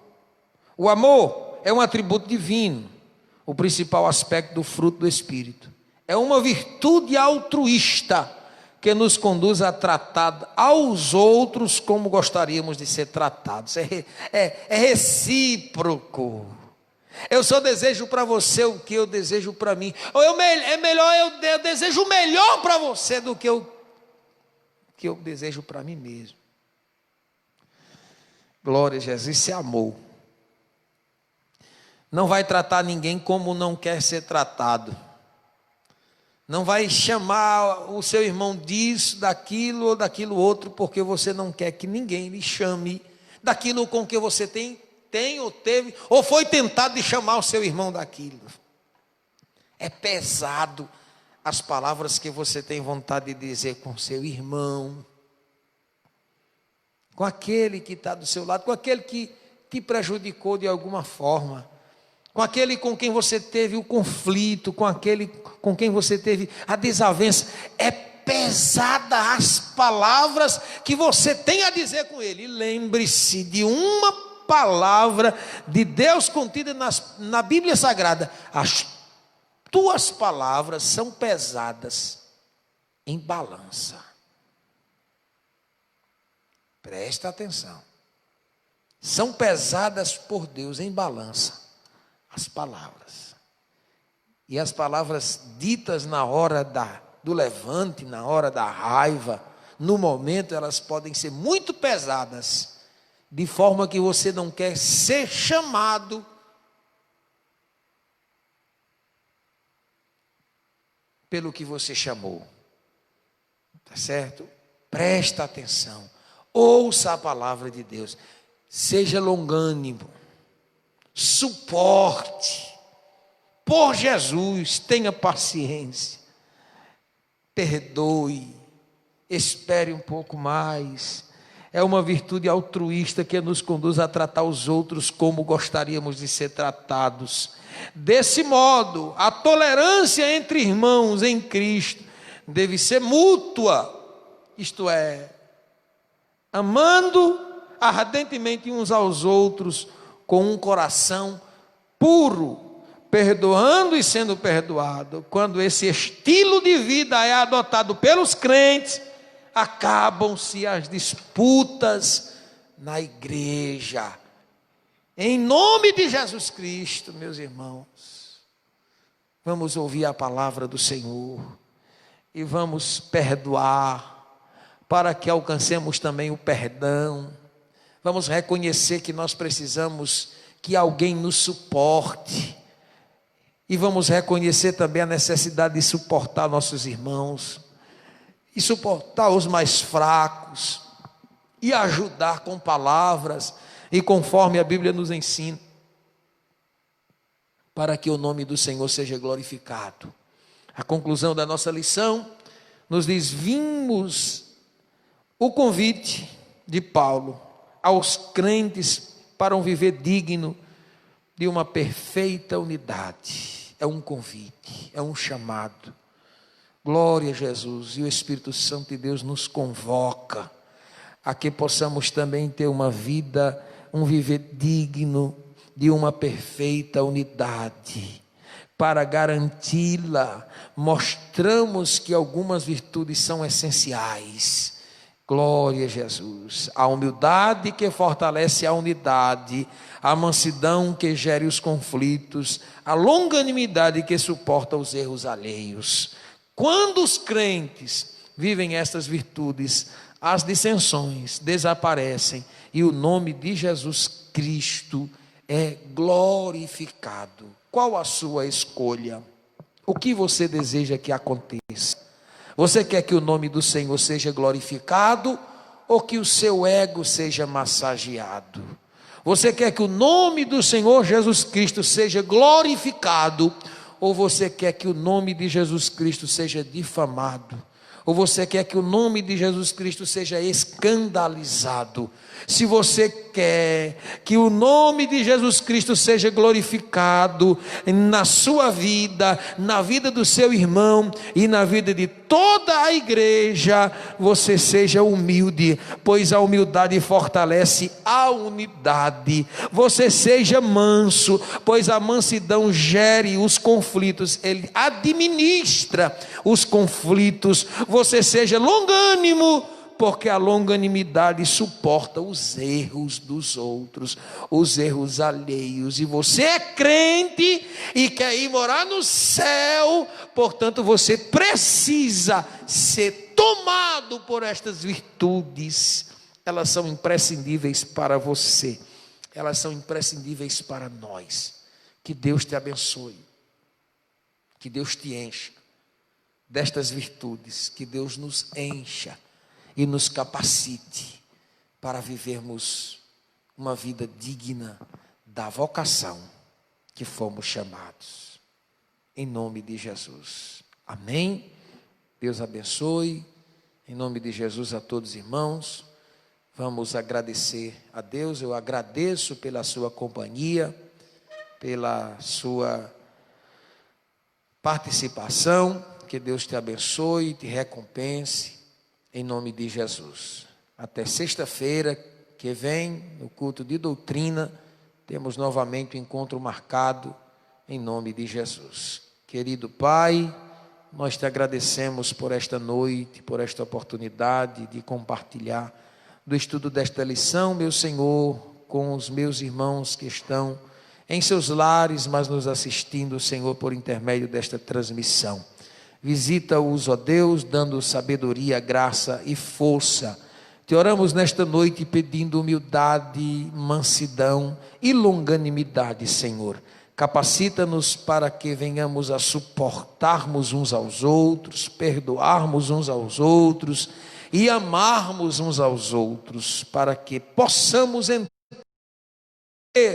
[SPEAKER 1] O amor é um atributo divino, o principal aspecto do fruto do Espírito. É uma virtude altruísta que nos conduz a tratar aos outros como gostaríamos de ser tratados. É recíproco. Eu só desejo para você o que eu desejo para mim. Ou eu desejo o melhor para você do que eu desejo para mim mesmo. Glória a Jesus, isso é amor. Não vai tratar ninguém como não quer ser tratado. Não vai chamar o seu irmão disso, daquilo ou daquilo outro, porque você não quer que ninguém lhe chame daquilo com que você tem ou teve, ou foi tentado de chamar o seu irmão daquilo. É pesado as palavras que você tem vontade de dizer com seu irmão, com aquele que está do seu lado, com aquele que te prejudicou de alguma forma. com aquele com quem você teve o conflito, com aquele com quem você teve a desavença. É pesada as palavras que você tem a dizer com ele. E lembre-se de uma palavra de Deus contida na Bíblia Sagrada: as tuas palavras são pesadas em balança. Presta atenção. São pesadas por Deus em balança as palavras. E as palavras ditas na hora do levante, na hora da raiva, no momento, elas podem ser muito pesadas, de forma que você não quer ser chamado pelo que você chamou. Tá certo? Presta atenção. Ouça a palavra de Deus. Seja longânimo. Suporte. Por Jesus, tenha paciência. Perdoe. Espere um pouco mais. É uma virtude altruísta que nos conduz a tratar os outros como gostaríamos de ser tratados. Desse modo, a tolerância entre irmãos em Cristo deve ser mútua, isto é, amando ardentemente uns aos outros com um coração puro, perdoando e sendo perdoado. Quando esse estilo de vida é adotado pelos crentes, acabam-se as disputas na igreja. Em nome de Jesus Cristo, meus irmãos, vamos ouvir a palavra do Senhor e vamos perdoar, para que alcancemos também o perdão. Vamos reconhecer que nós precisamos que alguém nos suporte, e vamos reconhecer também a necessidade de suportar nossos irmãos, e suportar os mais fracos, e ajudar com palavras, e conforme a Bíblia nos ensina, para que o nome do Senhor seja glorificado. A conclusão da nossa lição nos diz: vimos o convite de Paulo aos crentes para um viver digno de uma perfeita unidade. É um convite, é um chamado. Glória a Jesus. E o Espírito Santo de Deus nos convoca a que possamos também ter uma vida, um viver digno de uma perfeita unidade. Para garanti-la, mostramos que algumas virtudes são essenciais. Glória a Jesus. A humildade que fortalece a unidade, a mansidão que gere os conflitos, a longanimidade que suporta os erros alheios. Quando os crentes vivem estas virtudes, as dissensões desaparecem e o nome de Jesus Cristo é glorificado. Qual a sua escolha? O que você deseja que aconteça? Você quer que o nome do Senhor seja glorificado ou que o seu ego seja massageado? Você quer que o nome do Senhor Jesus Cristo seja glorificado ou você quer que o nome de Jesus Cristo seja difamado? Ou você quer que o nome de Jesus Cristo seja escandalizado? Se você quer que o nome de Jesus Cristo seja glorificado na sua vida, na vida do seu irmão e na vida de toda a igreja, você seja humilde, pois a humildade fortalece a unidade. Você seja manso, pois a mansidão gere os conflitos, ele administra os conflitos. Você seja longânimo, porque a longanimidade suporta os erros dos outros, os erros alheios. E você é crente e quer ir morar no céu, portanto você precisa ser tomado por estas virtudes. Elas são imprescindíveis para você, elas são imprescindíveis para nós. Que Deus te abençoe, que Deus te encha destas virtudes, que Deus nos encha e nos capacite para vivermos uma vida digna da vocação que fomos chamados. Em nome de Jesus. Amém. Deus abençoe. Em nome de Jesus a todos os irmãos. Vamos agradecer a Deus. Eu agradeço pela sua companhia. pela sua participação. Que Deus te abençoe e te recompense, em nome de Jesus. Até sexta-feira que vem, no culto de doutrina, temos novamente o encontro marcado, em nome de Jesus. Querido Pai, nós te agradecemos por esta noite, por esta oportunidade de compartilhar do estudo desta lição, meu Senhor, com os meus irmãos que estão em seus lares, mas nos assistindo, Senhor, por intermédio desta transmissão. Visita-os, ó Deus, dando sabedoria, graça e força. Te oramos nesta noite pedindo humildade, mansidão e longanimidade, Senhor. Capacita-nos para que venhamos a suportarmos uns aos outros, perdoarmos uns aos outros e amarmos uns aos outros, para que possamos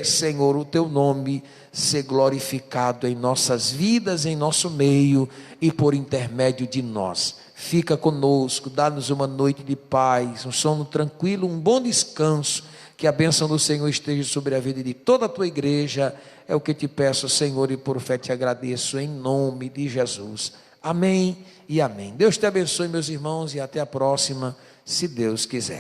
[SPEAKER 1] Senhor, o teu nome ser glorificado em nossas vidas, em nosso meio e por intermédio de nós. Fica conosco, dá-nos uma noite de paz, um sono tranquilo, um bom descanso. Que a bênção do Senhor esteja sobre a vida de toda a tua igreja. É o que te peço, Senhor, e por fé te agradeço em nome de Jesus. Amém e amém. Deus te abençoe, meus irmãos, e até a próxima, se Deus quiser.